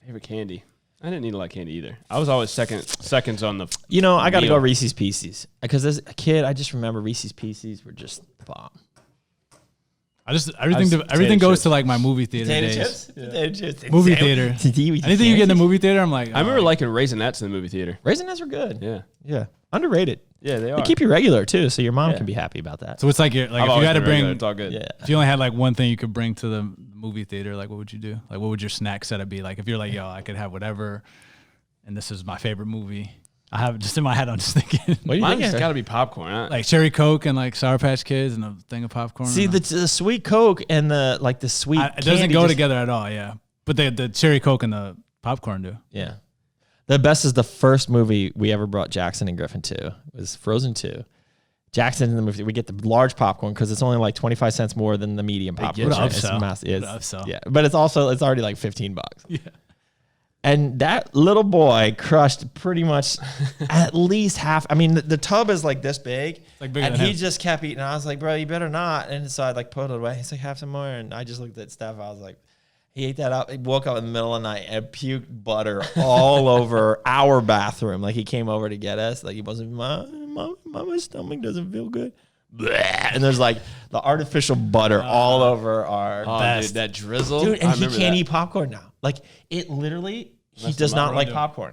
Favorite candy. I didn't eat a lot of candy either. I was always seconds on the. You know, I got to go meal. Reese's Pieces because as a kid, I just remember Reese's Pieces were just the bomb. Everything goes to like my movie theater days. Potato chips. Movie theater. Anything you get in the movie theater, I'm like. I remember liking Raisinets in the movie theater. Raisinets were good. Yeah. Yeah. Underrated. Yeah, they are. They keep you regular too, so your mom can be happy about that. So it's like if you had to bring, it's all good. Yeah. if you only had like one thing you could bring to the movie theater, like what would you do? Like what would your snack setup be? Like if you're like, yo, I could have whatever, and this is my favorite movie. I have just in my head. I'm just thinking. What do you Mine's think? got to be popcorn. Huh? Like cherry Coke and like Sour Patch Kids and a thing of popcorn. See the sweet Coke and the sweet. It doesn't go together at all. Yeah, but the cherry Coke and the popcorn do. Yeah. The best is the first movie we ever brought Jackson and Griffin to. It was Frozen 2. Jackson in the movie, we get the large popcorn because it's only like 25 cents more than the medium popcorn. What an It's upsell. massive. What an upsell. Yeah, but it's already like $15. Yeah. And that little boy crushed pretty much at least half. I mean, the tub is like this big, like bigger and than he him. just kept eating. I was like, bro, you better not. And so I like put it away. He's like, have some more. And I just looked at Steph. I was like, he ate that up. He woke up in the middle of the night and puked butter all over our bathroom. Like he came over to get us. Like he wasn't, my stomach doesn't feel good. Bleh. And there's like the artificial butter all over our Dude, that drizzle. dude, and I he remember can't that. eat popcorn now. Like it literally, he Messed does him up. not like Ruined him. popcorn.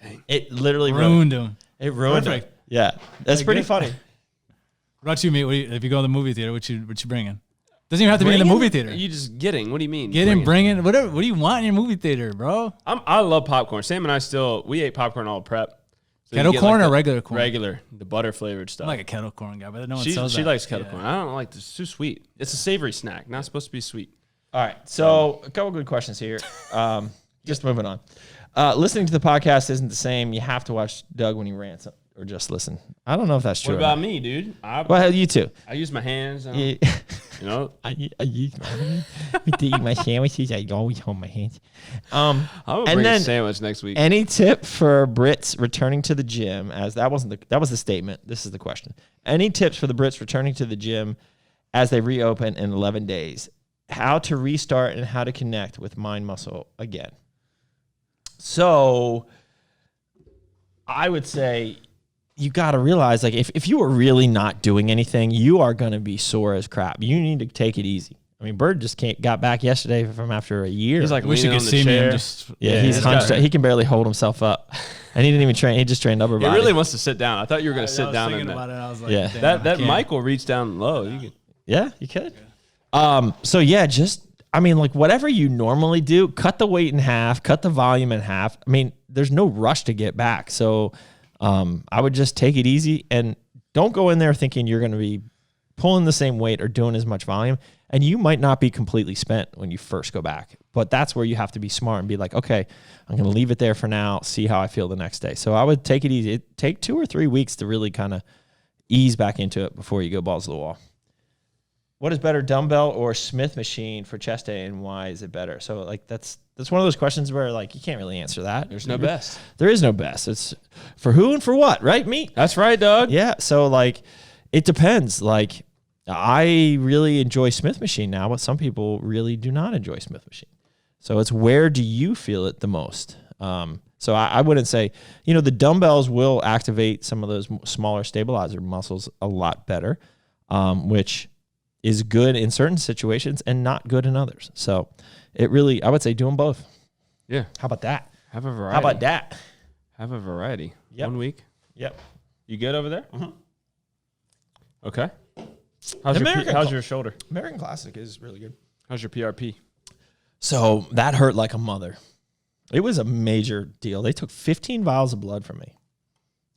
Dang. It literally Ruined him. It ruined Perfect. him. Yeah, that's Like, pretty good. funny. What about you, mate? If you go to the movie theater, what you bringing? Doesn't even have to be in the Bringing? movie theater. You just getting? What do you mean? Bringing whatever. What do you want in your movie theater, bro? I love popcorn. Sam and I we ate popcorn all prep. So you Kettle get, corn like, or the regular corn? Regular, the butter flavored stuff. I'm like a kettle corn guy, but no one she sells that. likes kettle Yeah. corn. I don't like this. It's too sweet. It's a savory snack, not supposed to be sweet. All right, so a couple good questions here. Just moving on. Listening to the podcast isn't the same. You have to watch Doug when he rants, or just listen. I don't know if that's true. What or about not. me, dude? Well, you too. I use my hands. Yeah. You know, I use to eat my sandwiches. I always hold my hands. I'm gonna And bring then- a sandwich next week. Any tip for Brits returning to the gym? As that was the statement. This is the question. Any tips for the Brits returning to the gym as they reopen in 11 days? How to restart and how to connect with mind muscle again. So I would say you got to realize, like, if you are really not doing anything, you are going to be sore as crap. You need to take it easy. I mean, Bird just got back yesterday from after a year. He's like, I wish you leaning could on the see me. chair. I'm just yeah, he's he's hunched. got- He can barely hold himself up, and he didn't even train. He just trained upper He body. really wants to sit down. I thought you were gonna sit down in thinking that. about it. I was like, Yeah. damn, That I can't. mic will reach down low. You can, Yeah, you could. So yeah, like whatever you normally do, cut the weight in half, cut the volume in half. I mean, there's no rush to get back. So I would just take it easy and don't go in there thinking you're going to be pulling the same weight or doing as much volume. And you might not be completely spent when you first go back, but that's where you have to be smart and be like, okay, I'm going to leave it there for now, see how I feel the next day. So I would take it easy. It'd take 2 or 3 weeks to really kind of ease back into it before you go balls to the wall. What is better, dumbbell or Smith machine for chest day, and why is it better? So like that's one of those questions where like you can't really answer that. there's no best. There is no best. It's for who and for what, right? Me. That's right, Doug. Yeah. So like it depends. Like I really enjoy Smith machine now, but some people really do not enjoy Smith machine. So it's where do you feel it the most? So I wouldn't say, the dumbbells will activate some of those smaller stabilizer muscles a lot better, which is good in certain situations and not good in others. So it really, I would say do them both. Yeah. How about that? Have a variety. How about that? Have a variety. Yep. 1 week. Yep. You good over there? Mhm. Okay. How's American your shoulder? American Classic is really good. How's your PRP? So that hurt like a mother. It was a major deal. They took 15 vials of blood from me.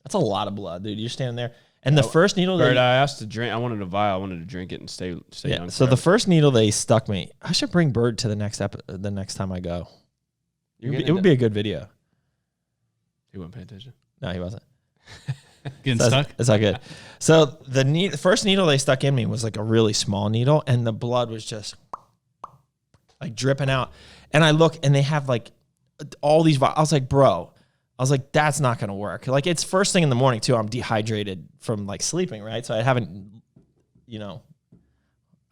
That's a lot of blood, dude. You're standing there. And the first needle Bird, I asked to drink. I wanted a vial. I wanted to drink it and stay young. so the forever. first needle they stuck me. I should bring Bird to the next time I go. It would be a good video. He wouldn't pay attention. No, he wasn't. Getting So stuck. It's not good. So the first needle they stuck in me was like a really small needle, and the blood was just like dripping out. And I look, and they have like all these. I was like, bro, I was like, that's not going to work. Like, it's first thing in the morning, too. I'm dehydrated from, like, sleeping, right? So I haven't,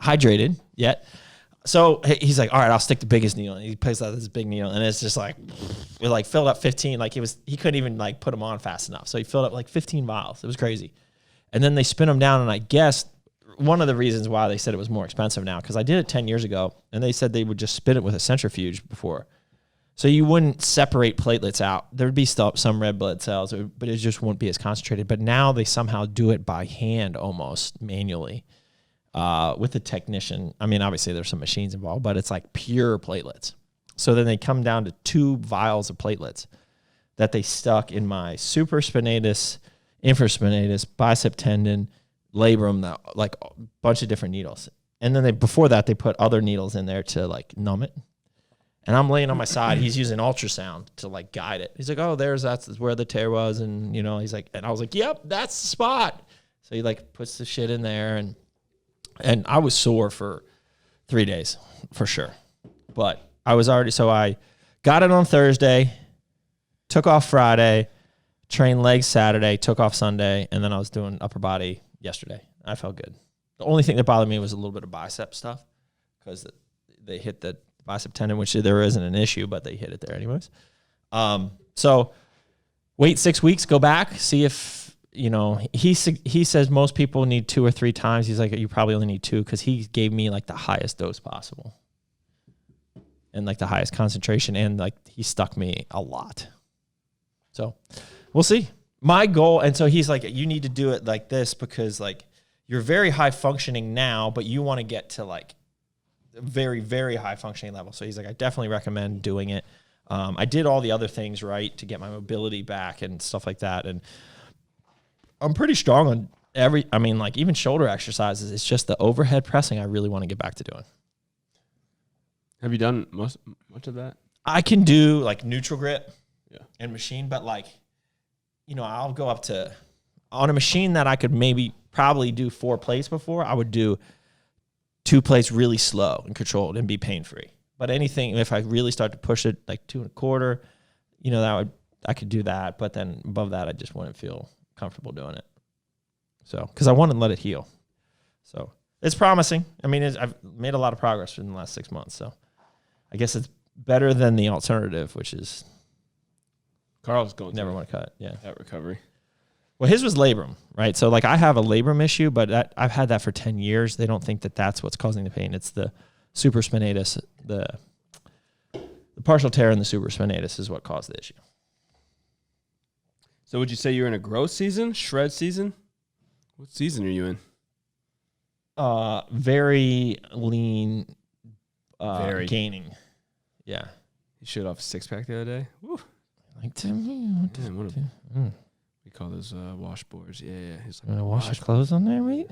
hydrated yet. So he's like, all right, I'll stick the biggest needle. And he picks out this big needle, and it's just like, it like filled up 15. Like, he couldn't even, like, put them on fast enough. So he filled up, like, 15 vials. It was crazy. And then they spin them down, and I guess one of the reasons why they said it was more expensive now, because I did it 10 years ago, and they said they would just spin it with a centrifuge before. So you wouldn't separate platelets out. There would be still some red blood cells, but it just wouldn't be as concentrated. But now they somehow do it by hand, almost manually, with a technician. I mean, obviously there's some machines involved, but it's like pure platelets. So then they come down to 2 vials of platelets that they stuck in my supraspinatus, infraspinatus, bicep tendon, labrum, like a bunch of different needles. And then before that, they put other needles in there to like numb it. And I'm laying on my side. He's using ultrasound to like guide it. He's like, oh, that's where the tear was. And, he's like, and I was like, yep, that's the spot. So he like puts the shit in there. And I was sore for 3 days for sure. But so I got it on Thursday, took off Friday, trained legs Saturday, took off Sunday. And then I was doing upper body yesterday. I felt good. The only thing that bothered me was a little bit of bicep stuff because they hit the bicep tendon, which there isn't an issue, but they hit it there anyways. So wait 6 weeks, go back, see if, he says most people need 2 or 3 times. He's like, you probably only need 2 because he gave me like the highest dose possible and like the highest concentration, and like he stuck me a lot. So we'll see. My goal, and so he's like, you need to do it like this because like you're very high functioning now, but you want to get to like very, very high functioning level. So he's like, I definitely recommend doing it. I did all the other things right to get my mobility back and stuff like that. And I'm pretty strong on even shoulder exercises. It's just the overhead pressing I really want to get back to doing. Have you done much of that? I can do like neutral grip and machine, but like, I'll go up to, on a machine that I could probably do 4 plates before, I would do 2 plates really slow and controlled and be pain-free. But anything, if I really start to push it like 2 1/4, I could do that. But then above that, I just wouldn't feel comfortable doing it. So, because I want to let it heal. So it's promising. I mean, I've made a lot of progress in the last 6 months. So I guess it's better than the alternative, which is Carl's going never want to cut. Yeah, that recovery. Well, his was labrum, right? So like I have a labrum issue, but I've had that for 10 years. They don't think that that's what's causing the pain. It's the supraspinatus, the partial tear in the supraspinatus is what caused the issue. So would you say you're in a growth season, shred season? What season are you in? Very lean, gaining. Yeah. You showed off a 6-pack the other day. Woo. Like, Tim, we call those washboards. Yeah. He's like, want to wash your clothes on there, mate?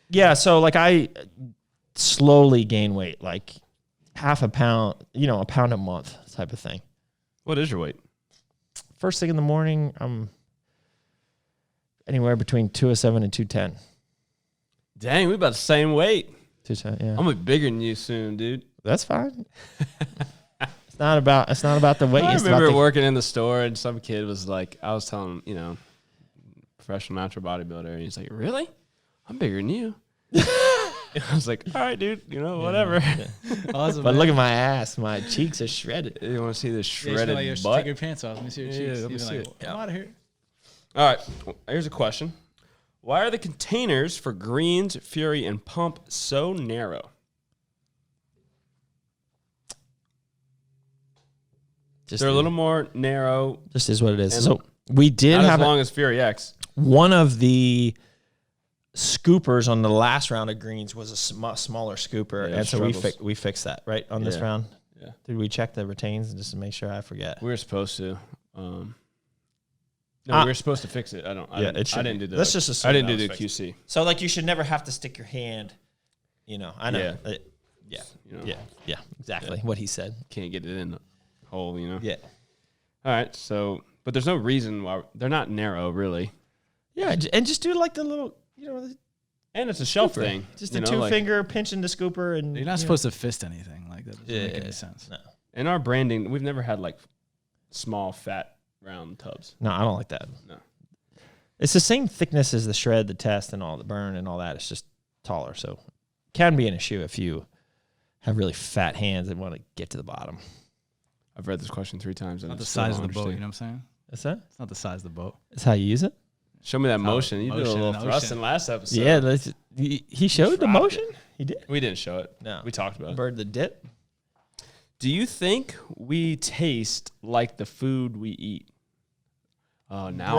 Yeah, so like I slowly gain weight, like half a pound, a pound a month type of thing. What is your weight? First thing in the morning, I'm anywhere between 207 and 210. Dang, we about the same weight. 210, yeah. I'm gonna be bigger than you soon, dude. That's fine. It's not about the weight. I remember working in the store and some kid was like, I was telling him, professional natural bodybuilder, and he's like, really? I'm bigger than you. I was like, all right, dude, whatever. Yeah. Awesome. But look at my ass. My cheeks are shredded. You want to see this shredded butt? Take your pants off. Let me see your cheeks. Let me see it. I'm out of here. All right. Here's a question. Why are the containers for Greens, Fury, and Pump so narrow? They're a little more narrow. Just is what it is. So we did not have as long as Fury X. One of the scoopers on the last round of greens was a smaller scooper, and so we fixed that right on this round. Yeah. Did we check the retains just to make sure I forget? We were supposed to. No, we were supposed to fix it. I didn't do that. Let's just assume I didn't do the QC. So like you should never have to stick your hand. I know. Yeah. Exactly what he said. Can't get it in the hole. Yeah. All right. So, but there's no reason why they're not narrow, really. Yeah, and just do like the little, and it's a shelf thing. Just a 2-finger pinch into scooper, and you're not supposed to fist anything like that. Doesn't make any sense. No. In our branding, we've never had like small, fat, round tubs. No, I don't like that. No. It's the same thickness as the shred, the test, and all the burn and all that. It's just taller. So can be an issue if you have really fat hands and want to get to the bottom. I've read this question 3 times. And Not the it's still size of the not boat. You know interesting. what I'm saying? What's that? It's not the size of the boat. That's how you use it? Show me that motion. You did a motion little in the thrusting ocean. last episode. Yeah, he showed the Dropped motion? it. He did? We didn't show it. No. We talked about it. Bird the dip? Do you think we taste like the food we eat? Oh, now.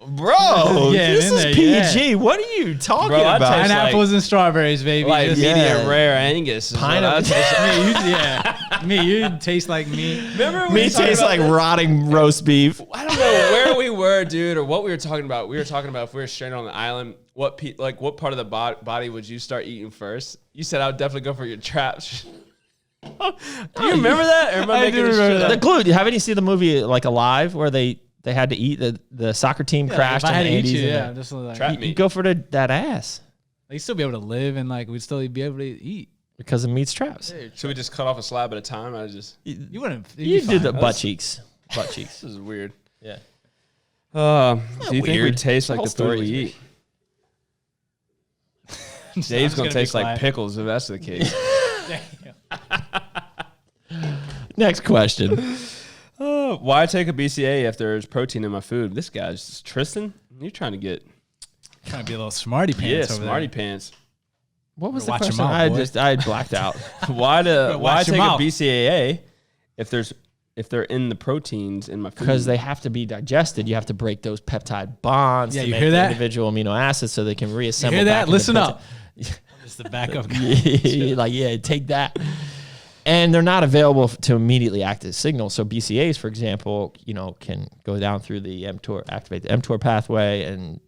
Bro, Yeah, this in is there, PG. yeah. What are you talking Bro, I about? taste Pineapples and strawberries, baby. Like Just- medium rare Angus. Is Pineapple- what I taste. you taste like me. Remember when Me we talked tastes about like this? rotting roast beef. I don't know where we were, dude, or what we were talking about. We were talking about if we were stranded on the island, what part of the body would you start eating first? You said I would definitely go for your traps. Do you remember that? Or am I making this shit The up? glue. Haven't you seen the movie like Alive where they had to eat the soccer team crashed If I had in to the eat 80s? you, and yeah, just like Trap you go for that ass you'd still be able to live and like we'd still be able to eat. because of meat's traps. Should we just cut off a slab at a time? You wouldn't. You do the fine. butt cheeks. Butt cheeks. This is weird. Yeah. Do you think we weird. taste The like whole the food story we is eat? I'm Dave's just gonna be taste like quiet. pickles if that's the case. Next question. Why take a BCAA if there's protein in my food? This guy's Tristan. You're trying to get Trying to be a little smarty pants over smarty there. pants. What was the Watch your question? mouth, boy. I blacked out. Why watch take your a mouth. BCAA if they're in the proteins in my food? Because they have to be digested. You have to break those peptide bonds Yeah, to you make hear the that? individual amino acids so they can reassemble. You hear back that? into Listen protein. up. Just the backup. Like, yeah, take that. And they're not available to immediately act as signals. So BCAAs, for example, can go down through the mTOR, activate the mTOR pathway and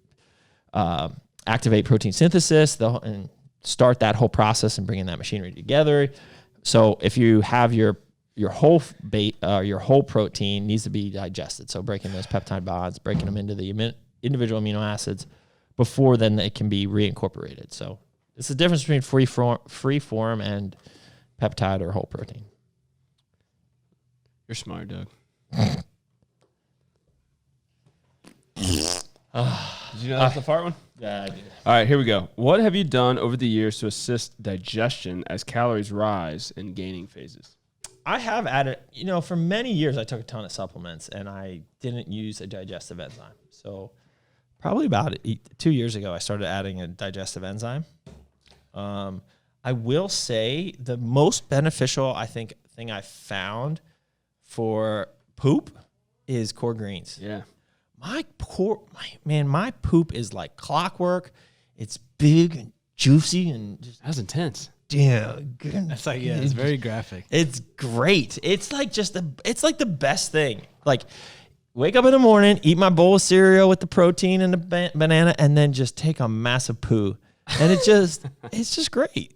activate protein synthesis and start that whole process and bringing that machinery together. So if you have your whole protein needs to be digested. So breaking those peptide bonds, breaking them into the individual amino acids before then it can be reincorporated. So it's the difference between free form and peptide or whole protein. You're smart, Doug. Did you know that's the fart one? Yeah, I do. All right, here we go. What have you done over the years to assist digestion as calories rise in gaining phases? I have added, for many years I took a ton of supplements and I didn't use a digestive enzyme. So probably about 2 years ago, I started adding a digestive enzyme. I will say the most beneficial, thing I found for poop is core greens. Yeah. My poop is like clockwork. It's big and juicy and just That's intense. good. That's like it's very graphic. It's great. It's like it's like the best thing. Like wake up in the morning, eat my bowl of cereal with the protein and the banana, and then just take a massive poo. And it's just great.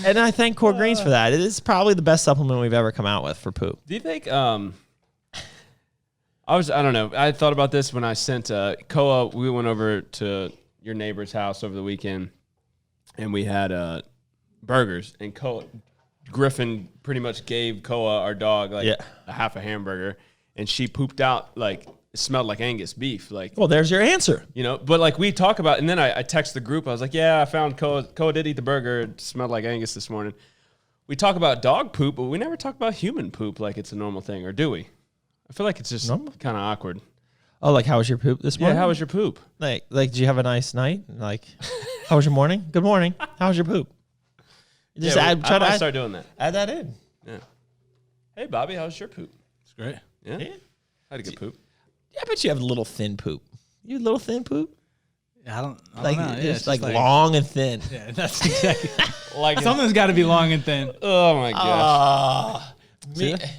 And I thank Core Greens for that. It is probably the best supplement we've ever come out with for poop. Do you think I don't know. I thought about this when I sent Koa. We went over to your neighbor's house over the weekend, and we had burgers. And Griffin pretty much gave Koa, our dog, a half a hamburger, and she pooped out it smelled like Angus beef. Well, there's your answer. But we talk about, and then I text the group. I was like, yeah, I found Koa did eat the burger. It smelled like Angus this morning. We talk about dog poop, but we never talk about human poop like it's a normal thing, or do we? I feel like it's just kind of awkward. Oh, like how was your poop this morning? Yeah, how was your poop? Like did you have a nice night? Like, how was your morning? Good morning. How was your poop? Just I might start doing that. Add that in. Yeah. Hey, Bobby, how was your poop? It's great. Yeah. Yeah. I had a good poop. I bet you have a little thin poop. You have a little thin poop? I don't know. Yeah, it's like long and thin. Yeah, that's exactly. Like Something's got to be long and thin. oh my gosh.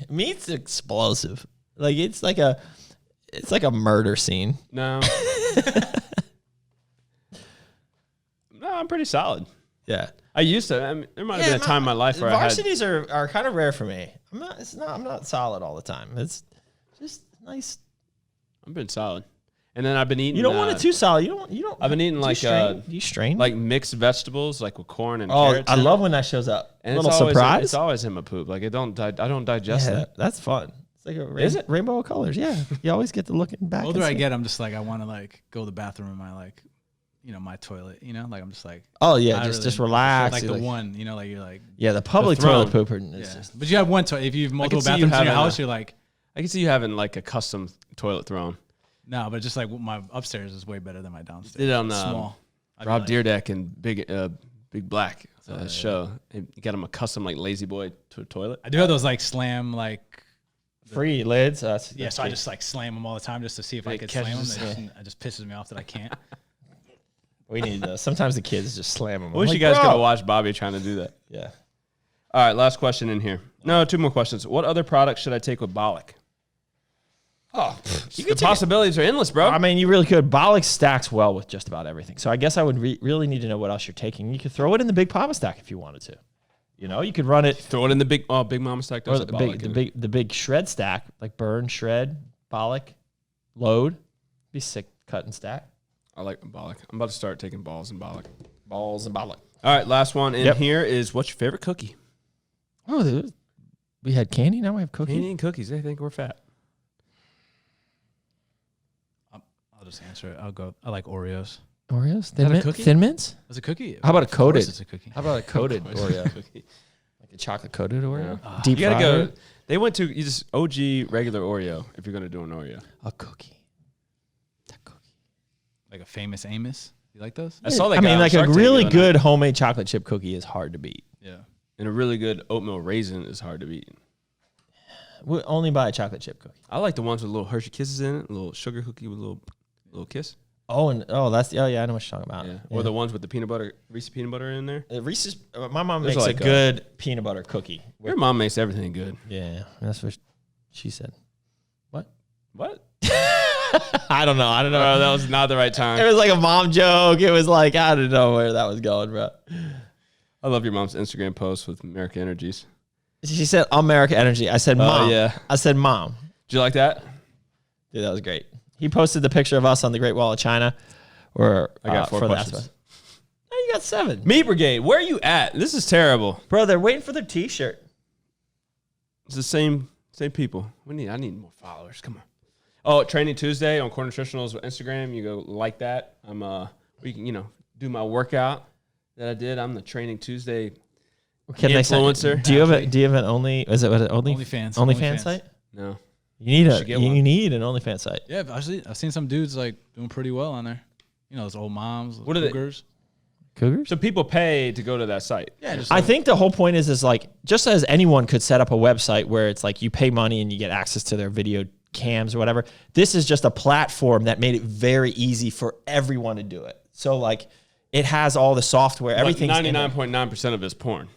Meat's explosive. Like it's like a murder scene. No. No, I'm pretty solid. Yeah. I used to. There might have been a time in my life where I had. varsities are kind of rare for me. I'm not solid all the time. It's just nice. I've been solid, and then I've been eating. You don't want it too solid. You don't. I've been eating do you strain? like mixed vegetables, like with corn and carrots. I love when that shows up. and Little it's always, surprise. It's always in my poop. Like I don't digest Yeah, that. that's fun. It's like a Is it? rainbow of colors. Yeah, you always get to looking back. The older and I see. get, I'm just like I want to like go to the bathroom in my like, my toilet. Like I'm just like. Oh yeah, I just really- relax. Like You're the one, like you're like. Yeah, the public The throne. toilet pooper. Is Yeah. just, But you have one toilet. If you have multiple see you bathrooms in your having house, a- you're like, I can see you having like a custom toilet throne. no, but just like my upstairs is way better than my downstairs. Did it on It's small. I'd be Rob like, Deerdeck and Big Black show. You got him a custom like lazy boy to a toilet. I do have those like slam like. free lids. Yeah, so I just like slam them all the time just to see if I It could slam them. catches- It just pisses me off that I can't. we need those. Sometimes the kids just slam them. I wish you guys could have watched Bobby trying to do that. Yeah. All right, last question in here. No, 2 more questions. What other products should I take with BOLIC? Oh, The possibilities are endless, bro. I mean, you really could. BOLIC stacks well with just about everything. So I guess I would really need to know what else you're taking. You could throw it in the BIGPOPPA stack if you wanted to. You could run it. Throw it in the Big Mama stack. Or There's a the BOLIC big, in the it. big shred stack, like burn, shred, BOLIC, load. Be sick cut and stack. I like BOLIC. I'm about to start taking balls and BOLIC. Balls and BOLIC. All right, last one in Yep. here is what's your favorite cookie? Oh, we had candy. Now we have cookies. Candy and cookies. They think we're fat. I'll just answer it. I'll go. I like Oreos. Oreos. that a Thin, cookie? thin mints. It's a cookie. How about a Of course coated? It's a cookie. How about a coated Oreo? Cookie. Like a chocolate coated Oreo. Yeah. Deep You gotta fried go. They went to you just OG regular Oreo if you're gonna do an Oreo. a cookie. That cookie. Like a famous Amos. You like those? I saw that. I guy mean, on like Shark a Tank really the other night. good homemade chocolate chip cookie is hard to beat. Yeah. And a really good oatmeal raisin is hard to beat. We'll only buy a chocolate chip cookie. I like the ones with little Hershey Kisses in it, a little sugar cookie with a little kiss. That's yeah, I know what you're talking about. Yeah. Or the ones with the peanut butter, Reese's peanut butter in there. Reese's. My mom There's makes like a good peanut butter cookie. Your mom makes everything good. Yeah, that's what she said. What? What? I don't know. I don't know. Bro, that was not the right It time. was like a mom joke. It was like I don't know where that was going, bro. I love your mom's Instagram post with America Energies. She said America Energy. I said mom. yeah. I said mom. Did you like that? Dude, that was great. He posted the picture of us on the Great Wall of China. Or I got 4 for the questions. aspect. No, you got 7. Meat Brigade, where are you at? This is terrible. Bro, they're waiting for their T-shirt. It's the same people. I need more followers. Come on. Oh, Training Tuesday on Core Nutritional's Instagram. You go like that. We can do my workout that I did. I'm the Training Tuesday influencer. Do you have an only? Is it what OnlyFans. OnlyFans site? No. You should get one. you need an OnlyFans site. Yeah, I've seen some dudes like doing pretty well on there. Those old moms, What are they- cougars. Cougars? So people pay to go to that site. Yeah, just I think the whole point is like just as anyone could set up a website where it's like you pay money and you get access to their video cams or whatever. This is just a platform that made it very easy for everyone to do it. So like it has all the software, everything's in there. 99.9% of it's porn.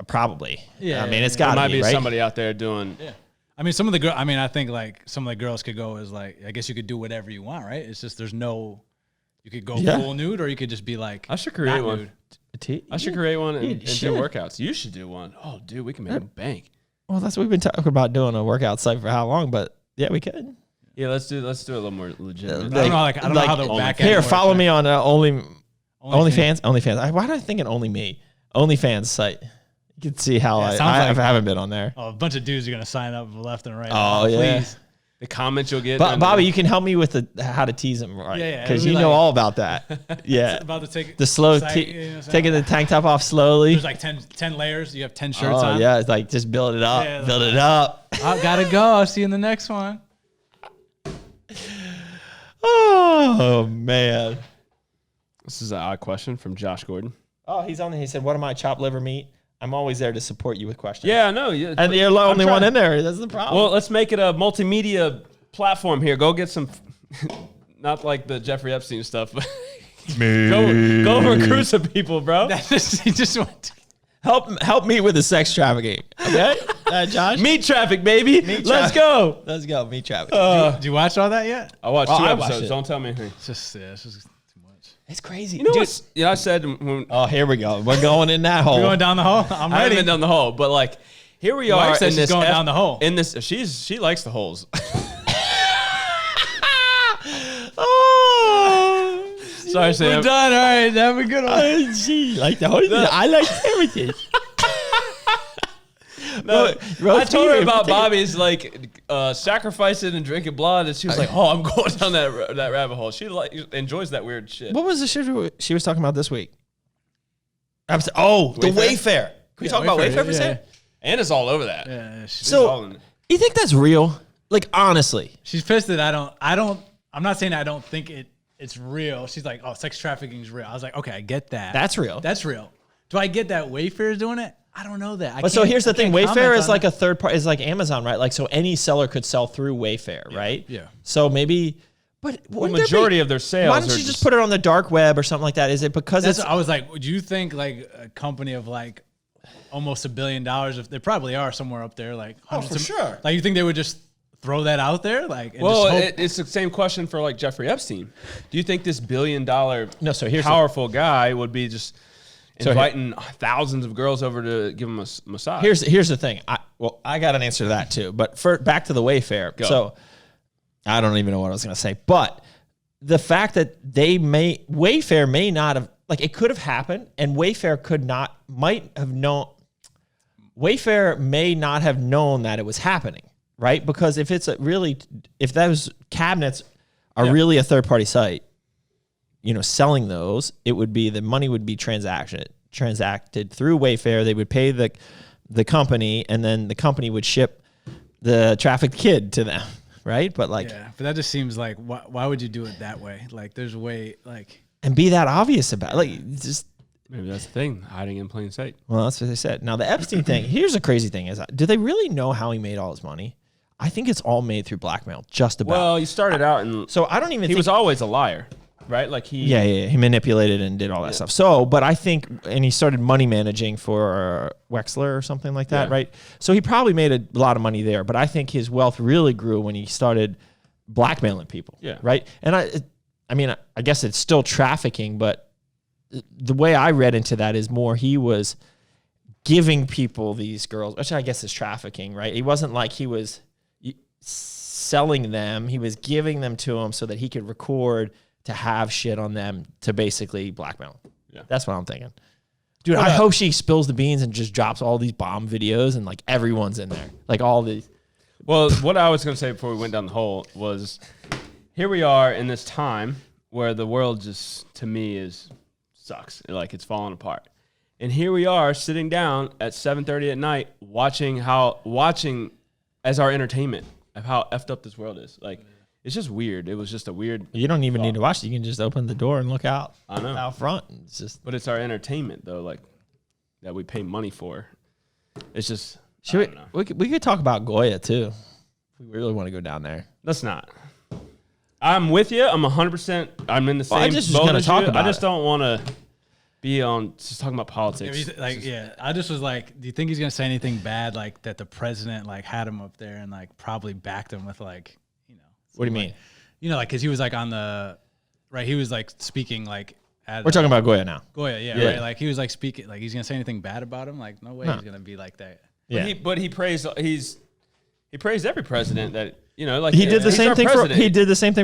Probably. Yeah, I mean, it's yeah. got There to might be, be right? somebody out there doing. Yeah. I mean, some of the girls. I mean, I think like some of the girls could go as like. I guess you could do whatever you want, right? It's just there's no. You could go Yeah. full nude, or you could just be like. I should create not one. nude. I should create one and You do should. workouts. You should do one. Oh, dude, we can make a bank. Well, that's what we've been talking about doing a workout site for how long, but yeah, we could. Yeah, let's do a little more legitimate. I don't know. Like I don't know how the Like, back end Here, works, follow right? me on OnlyFans. OnlyFans. Why do I think an Only Me? OnlyFans site. You can see how Yeah, it I sounds like- haven't been on there. Oh, a bunch of dudes are gonna sign up left and right. Oh, yeah. Please. the comments you'll get. But and Bobby, you can help me with how to tease them, right? Yeah, yeah, Because it'll you be know like- all about that. Yeah, About to take the slow site, you know what I'm saying? taking the tank top off slowly. There's like 10 layers. You have 10 shirts Oh on. yeah, it's like just build it up, Yeah, build it up. I gotta go. I'll see you in the next one. Oh man. This is an odd question from Josh Gordon. Oh, he's on there. He said, "What am I? Chop liver meat." I'm always there to support you with questions. Yeah, no. Yeah, and you're the I'm only trying- one in there. That's the problem. Well, let's make it a multimedia platform here. Go get some, not like the Jeffrey Epstein stuff, but go recruit some people, bro. He just went. help me with the sex trafficking. Okay, Josh. Meat traffic, baby. Let's go. Let's go. Meat trafficking. Did you watch all that yet? I watched Oh, two I watched episodes. it. Don't tell me anything. It's just too much. It's crazy. You know Dude. what? Yeah, I said when Oh, here we go. We're going in that hole. We're going down the hole. I'm I haven't ready. been down the hole, but like here we Your are. wife says in she's this going down the hole. In this, she likes the holes. Oh, Sorry, Sam. We're done. All right. Have a good one. she like the whole. I like everything. No, Roast I told her beef, about potato- Bobby's like sacrificing and drinking blood, and she was like, "Oh, I'm going down that rabbit hole." She enjoys that weird shit. What was the shit she was talking about this week? The Wayfair. Can we talk about Wayfair for a second? Anna's all over that. Yeah. So, you think that's real? Like, honestly. She's pissed that I'm not saying I don't think it's real. She's like, oh, sex trafficking is real. I was like, okay, I get that. That's real. That's real. Do I get that Wayfair is doing it? I don't know that. But so here's the thing. Wayfair is like a third party. Is like Amazon, right? Like, so any seller could sell through Wayfair, right? Yeah. So maybe, but the majority of their sales. Why don't you just put it on the dark web or something like that? Is it because I was like, would you think like a company of like almost $1 billion, if they probably are somewhere up there, like for sure. Like, you think they would just throw that out there? Like, it's the same question for like Jeffrey Epstein. Do you think this $1 billion powerful guy would be just inviting thousands of girls over to give him a massage? Here's the thing. I got an answer to that too. But back to the Wayfair. Go. So I don't even know what I was going to say. But the fact that Wayfair may not have, like, it could have happened, and Wayfair Wayfair may not have known that it was happening, right? Because if those cabinets are really a third party site, selling those, the money would be transacted through Wayfair. They would pay the company, and then the company would ship the trafficked kid to them, right? But but that just seems like, why would you do it that way? Like, there's a way, like, and be that obvious about it. Like, just maybe that's the thing, hiding in plain sight. Well, that's what they said. Now the Epstein thing. Here's the crazy thing: is do they really know how he made all his money? I think it's all made through blackmail. Just about. Well, he started out, and so I don't even. He was always a liar. Right, like he manipulated and did all that stuff. So, but I think, and he started money managing for Wexler or something like that, right? So he probably made a lot of money there. But I think his wealth really grew when he started blackmailing people, right? And I guess it's still trafficking, but the way I read into that is more he was giving people these girls, which I guess is trafficking, right? It wasn't like he was selling them; he was giving them to them so that he could record to have shit on them to basically blackmail. Yeah. That's what I'm thinking. Dude, I hope she spills the beans and just drops all these bomb videos and like everyone's in there. Like all these. Well, what I was going to say before we went down the hole was here we are in this time where the world just, to me, sucks. Like it's falling apart. And here we are sitting down at 7:30 at night watching as our entertainment of how effed up this world is. Like, it's just weird. It was just a weird. You don't even need to watch it. You can just open the door and look out. I know. Out front. It's just. But it's our entertainment though, like that we pay money for. It's just. We could talk about Goya too. We really want to go down there. Let's not. I'm with you. I'm 100%. I'm in the same. I just boat going to talk about. I just don't want to be on just talking about politics. I just was like, do you think he's gonna say anything bad, like that the president like had him up there and like probably backed him with like. What do you mean? Like, because he was like on the, right? He was like speaking like. We're talking about Goya now. Goya, right? Like he was like speaking, like he's gonna say anything bad about him? Like no way he's gonna be like that. Yeah. But he praised every president that like he did the same thing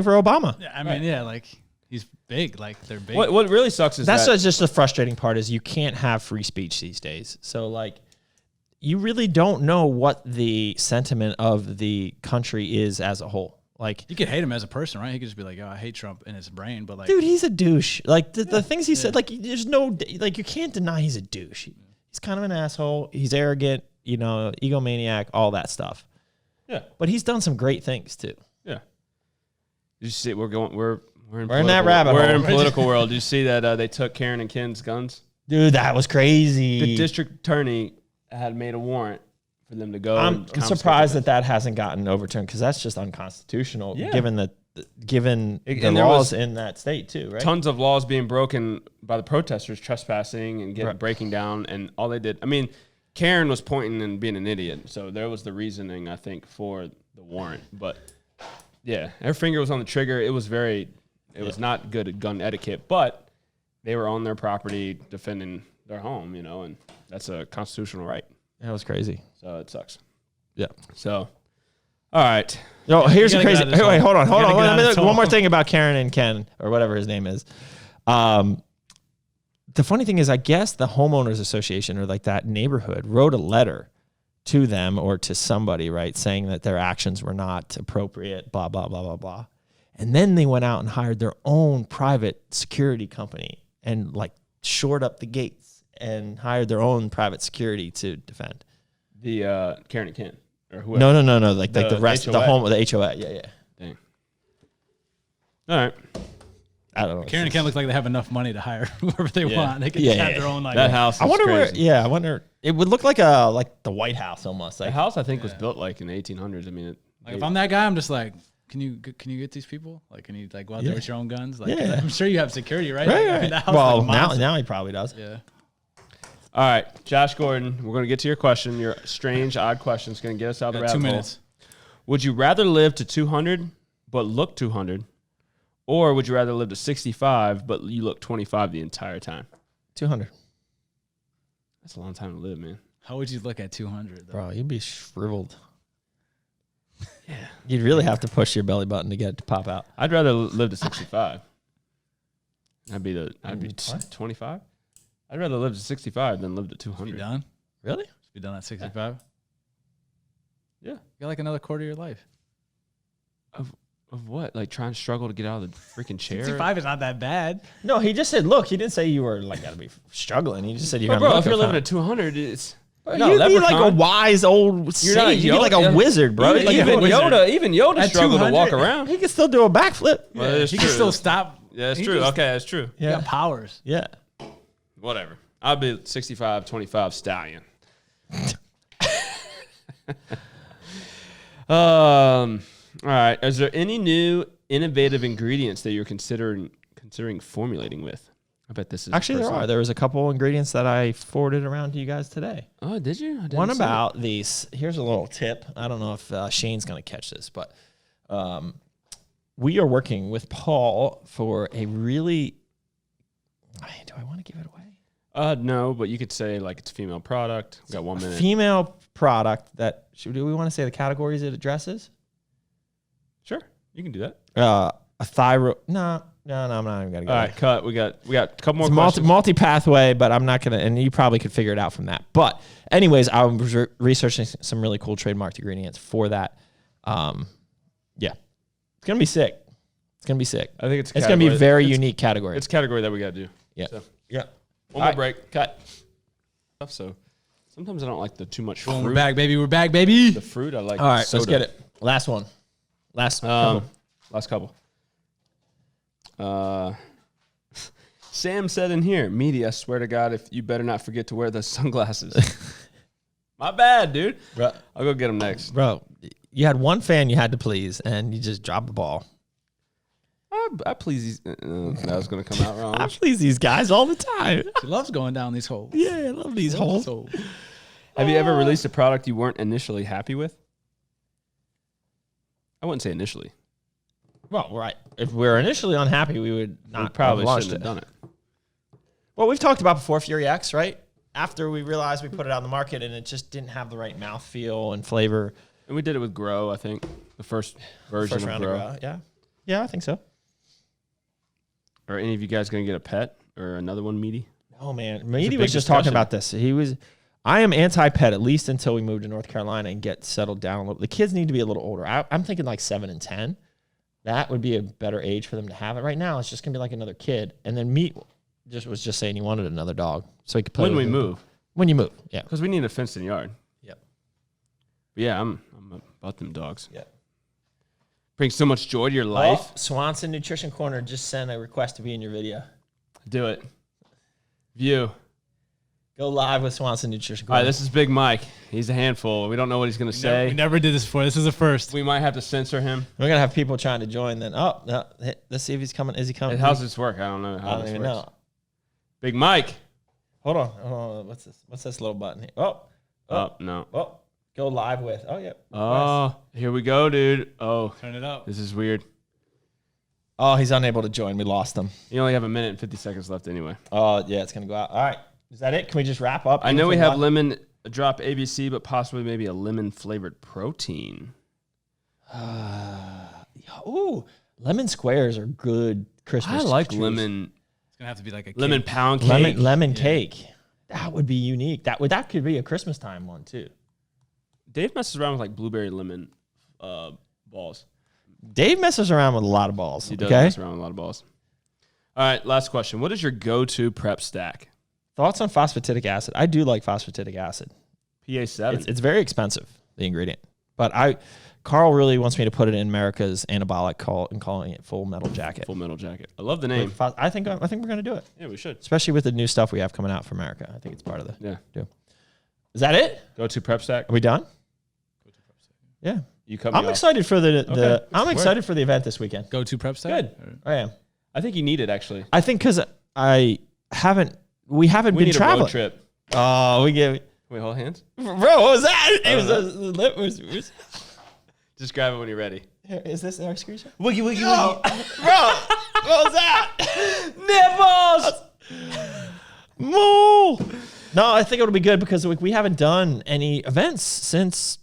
for Obama. Yeah, I mean, like he's big. Like they're big. What really sucks is that's just the frustrating part is you can't have free speech these days. So like. You really don't know what the sentiment of the country is as a whole. Like you could hate him as a person, right? He could just be like, "Oh, I hate Trump" in his brain, but like, dude, he's a douche. Like the things he said, like there's no like you can't deny he's a douche. He's kind of an asshole. He's arrogant, egomaniac, all that stuff. Yeah, but he's done some great things too. Yeah. Did you see? We're in that rabbit hole. We're in political world. Did you see that they took Karen and Ken's guns? Dude, that was crazy. The district attorney had made a warrant for them to go. I'm surprised that hasn't gotten overturned because that's just unconstitutional given the laws in that state too, right? Tons of laws being broken by the protesters trespassing and breaking down, and all they did. I mean, Karen was pointing and being an idiot, so there was the reasoning I think for the warrant. But yeah, her finger was on the trigger. It was was not good at gun etiquette, but they were on their property defending their home, and that's a constitutional right. That was crazy. So it sucks. Yeah. So, all right. No, here's the crazy. Wait, hold on. One more thing about Karen and Ken or whatever his name is. The funny thing is, I guess the homeowners association or like that neighborhood wrote a letter to them or to somebody, right, saying that their actions were not appropriate, blah, blah, blah, blah, blah. And then they went out and hired their own private security company and like shored up the gates and hired their own private security to defend. The Karen and Ken or whoever. No. Like the rest of the home of the HOA. Yeah. Dang. All right. I don't know. Karen and Ken look like they have enough money to hire whoever they want. They can just have their own like that house. Is I wonder crazy. I wonder. It would look like the White House almost. Like the house I think was built like in the 1800s. I mean, like if I'm that guy, I'm just like, can you get these people? Like, can you like go out there with your own guns? Like, I'm sure you have security, right? Right. Like, I mean, that house Well, like now he probably does. yeah. All right, Josh Gordon, we're going to get to your question. Your strange, odd question is going to get us out of the rabbit 2 hole. minutes. Would you rather live to 200 but look 200, or would you rather live to 65 but you look 25 the entire time? 200. That's a long time to live, man. How would you look at 200? Though? Bro, you'd be shriveled. Yeah. You'd really have to push your belly button to get it to pop out. I'd rather live to 65. I'd be What? 25. I'd rather live to 65 than live to 200. Be done? Really? Be done at 65? Yeah. You got like another quarter of your life. Of what? Like trying to struggle to get out of the freaking chair? 65 is not that bad. No, he just said, look, he didn't say you were like got to be struggling. He just said you're But going to bro, look if you're living okay. at 200, it's... You'd be like a wise old sage. not You'd be like a Yoda. wizard, bro. Even, Like a even wizard. Yoda At struggled to 200, walk around. He can still do a backflip. Well, that's He true. can still stop. Yeah, that's He true. just- Okay, that's true. He got powers. Yeah. Whatever. I'll be 65, 25 stallion. All right. Is there any new innovative ingredients that you're considering formulating with? I bet this is Actually, there are. There was a couple ingredients that I forwarded around to you guys today. Oh, did you? I didn't One see about these. Here's a little tip. I don't know if Shane's going to catch this, but we are working with Paul for a really. Do I want to give it away? No, but you could say like it's a female product. We've got 1 minute. Female product that. Do we want to say the categories it addresses? Sure, you can do that. A thyroid. No, I'm not even going to go All there. right, cut. We got a couple more It's questions. multi pathway, but I'm not gonna. And you probably could figure it out from that. But anyways, I was researching some really cool trademarked ingredients for that. Yeah, it's gonna be sick. It's gonna be sick. I think it's gonna be a very it's- unique category. It's a category that we got to do. Yeah, So, yeah. one more All right, break. Cut. So sometimes I don't like the too much Boom, fruit. we're back, baby. We're back, baby. The fruit I like. All right, soda. let's get it. Last one. Last couple. Last couple. Sam said in here, media, I swear to God, if you better not forget to wear those sunglasses. My bad, dude. Bro, I'll go get them next. bro, you had one fan you had to please, and you just dropped the ball. I please these. That was going to come out I wrong. please these guys all the time. She loves going down these holes. Yeah, I love these holes. Have you ever released a product you weren't initially happy with? I wouldn't say initially. Well, right. If we were initially unhappy, we would not We probably have launched shouldn't it. have done it. Well, we've talked about before Fury X, right? After we realized we put it out in the market and it just didn't have the right mouthfeel and flavor. And we did it with Grow, I think. The first version First of round Grow. of Grow. Yeah. Yeah, I think so. Are any of you guys going to get a pet or another one, Meaty? Oh, man. a Meaty big was just talking discussion. about this. I am anti-pet at least until we move to North Carolina and get settled down a little. The kids need to be a little older. I'm thinking like 7 and 10. That would be a better age for them to have it. Right now, it's just going to be like another kid. And then Meat was just saying he wanted another dog so he could play When with we him. move. When you move, yeah. Because we need a fenced-in yard. Yep. But yeah, I'm about them dogs. Yeah. Brings so much joy to your life. Oh, Swanson Nutrition Corner just sent a request to be in your video. Do it. View. Go live with Swanson Nutrition All Corner. right, this is Big Mike. He's a handful. We don't know what he's going to say. We never did this before. This is a first. We might have to censor him. We're gonna have people trying to join. Then no, let's see if he's coming. Is he coming? How's this work? I don't know I how don't this even works. know. Big Mike. Hold on. What's this? What's this little button here? Oh, no. Go live with. Oh yeah. Oh, here we go, dude. Oh, Turn it up. this is weird. Oh, he's unable to join. We lost him. You only have a minute and 50 seconds left anyway. Oh yeah, it's gonna go out. All right. Is that it? Can we just wrap up? I know we Anything have left? lemon drop ABC, but possibly maybe a lemon flavored protein. Ooh, lemon squares are good Christmas. I like treats. lemon It's gonna have to be like a lemon cake. pound cake. Lemon cake. That would be unique. That could be a Christmas time one too. Dave messes around with like blueberry lemon balls. Dave messes around with a lot of balls. He does mess around with a lot of balls. All right, last question. What is your go-to prep stack? Thoughts on phosphatidic acid? I do like phosphatidic acid. PA7. It's very expensive, the ingredient. But Carl really wants me to put it in America's anabolic and calling it Full Metal Jacket. Full Metal Jacket. I love the name. I think we're going to do it. Yeah, we should. Especially with the new stuff we have coming out for America. I think it's part of the Yeah. Is that it? Go-to prep stack. Are we done? Go-to prep stack. Yeah. You cut me I'm off. excited for I'm Work. excited for the event this weekend. Go to prep stack. Good. I am. I think you need it actually. I think because we haven't We been need traveling. a road trip. Oh, we get. Can we hold hands? Bro, what was that? It was Just grab it when you're ready. Here, is this our screenshot? Woogie, woogie, No. Bro, what was that? Nipples! Moo! No, I think it'll be good because we haven't done any events since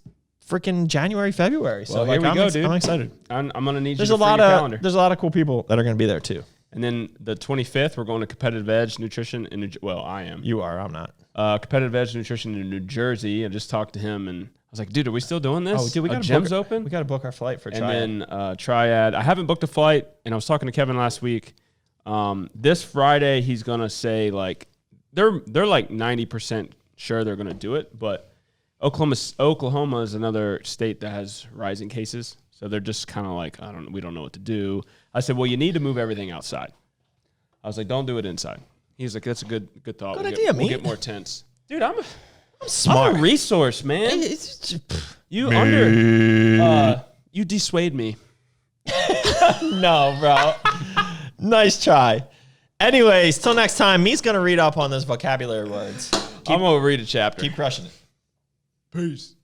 freaking January, February. So Well, here we go, dude. I'm excited. I'm gonna need There's you a to free lot your of calendar. there's a lot of cool people that are going to be there too. And then the 25th, we're going to Competitive Edge Nutrition in I am. You are. I'm not. Competitive Edge Nutrition in New Jersey. I just talked to him and I was like, dude, are we still doing this? Oh, dude, we got gym's open. We got to book our flight for Triad. And then Triad. I haven't booked a flight, and I was talking to Kevin last week. This Friday, he's gonna say like they're like 90% sure they're gonna do it, but Oklahoma is another state that has rising cases, so they're just kind of like we don't know what to do. I said, well, you need to move everything outside. I was like, don't do it inside. He's like, that's a good thought. Good idea, We'll mate. get more tents, dude. I'm smart. I'm a resource, man. You you dissuade me. No, bro. Nice try. Anyways, till next time, me's going to read up on those vocabulary words. I'm going to read a chapter. Keep crushing it. Peace.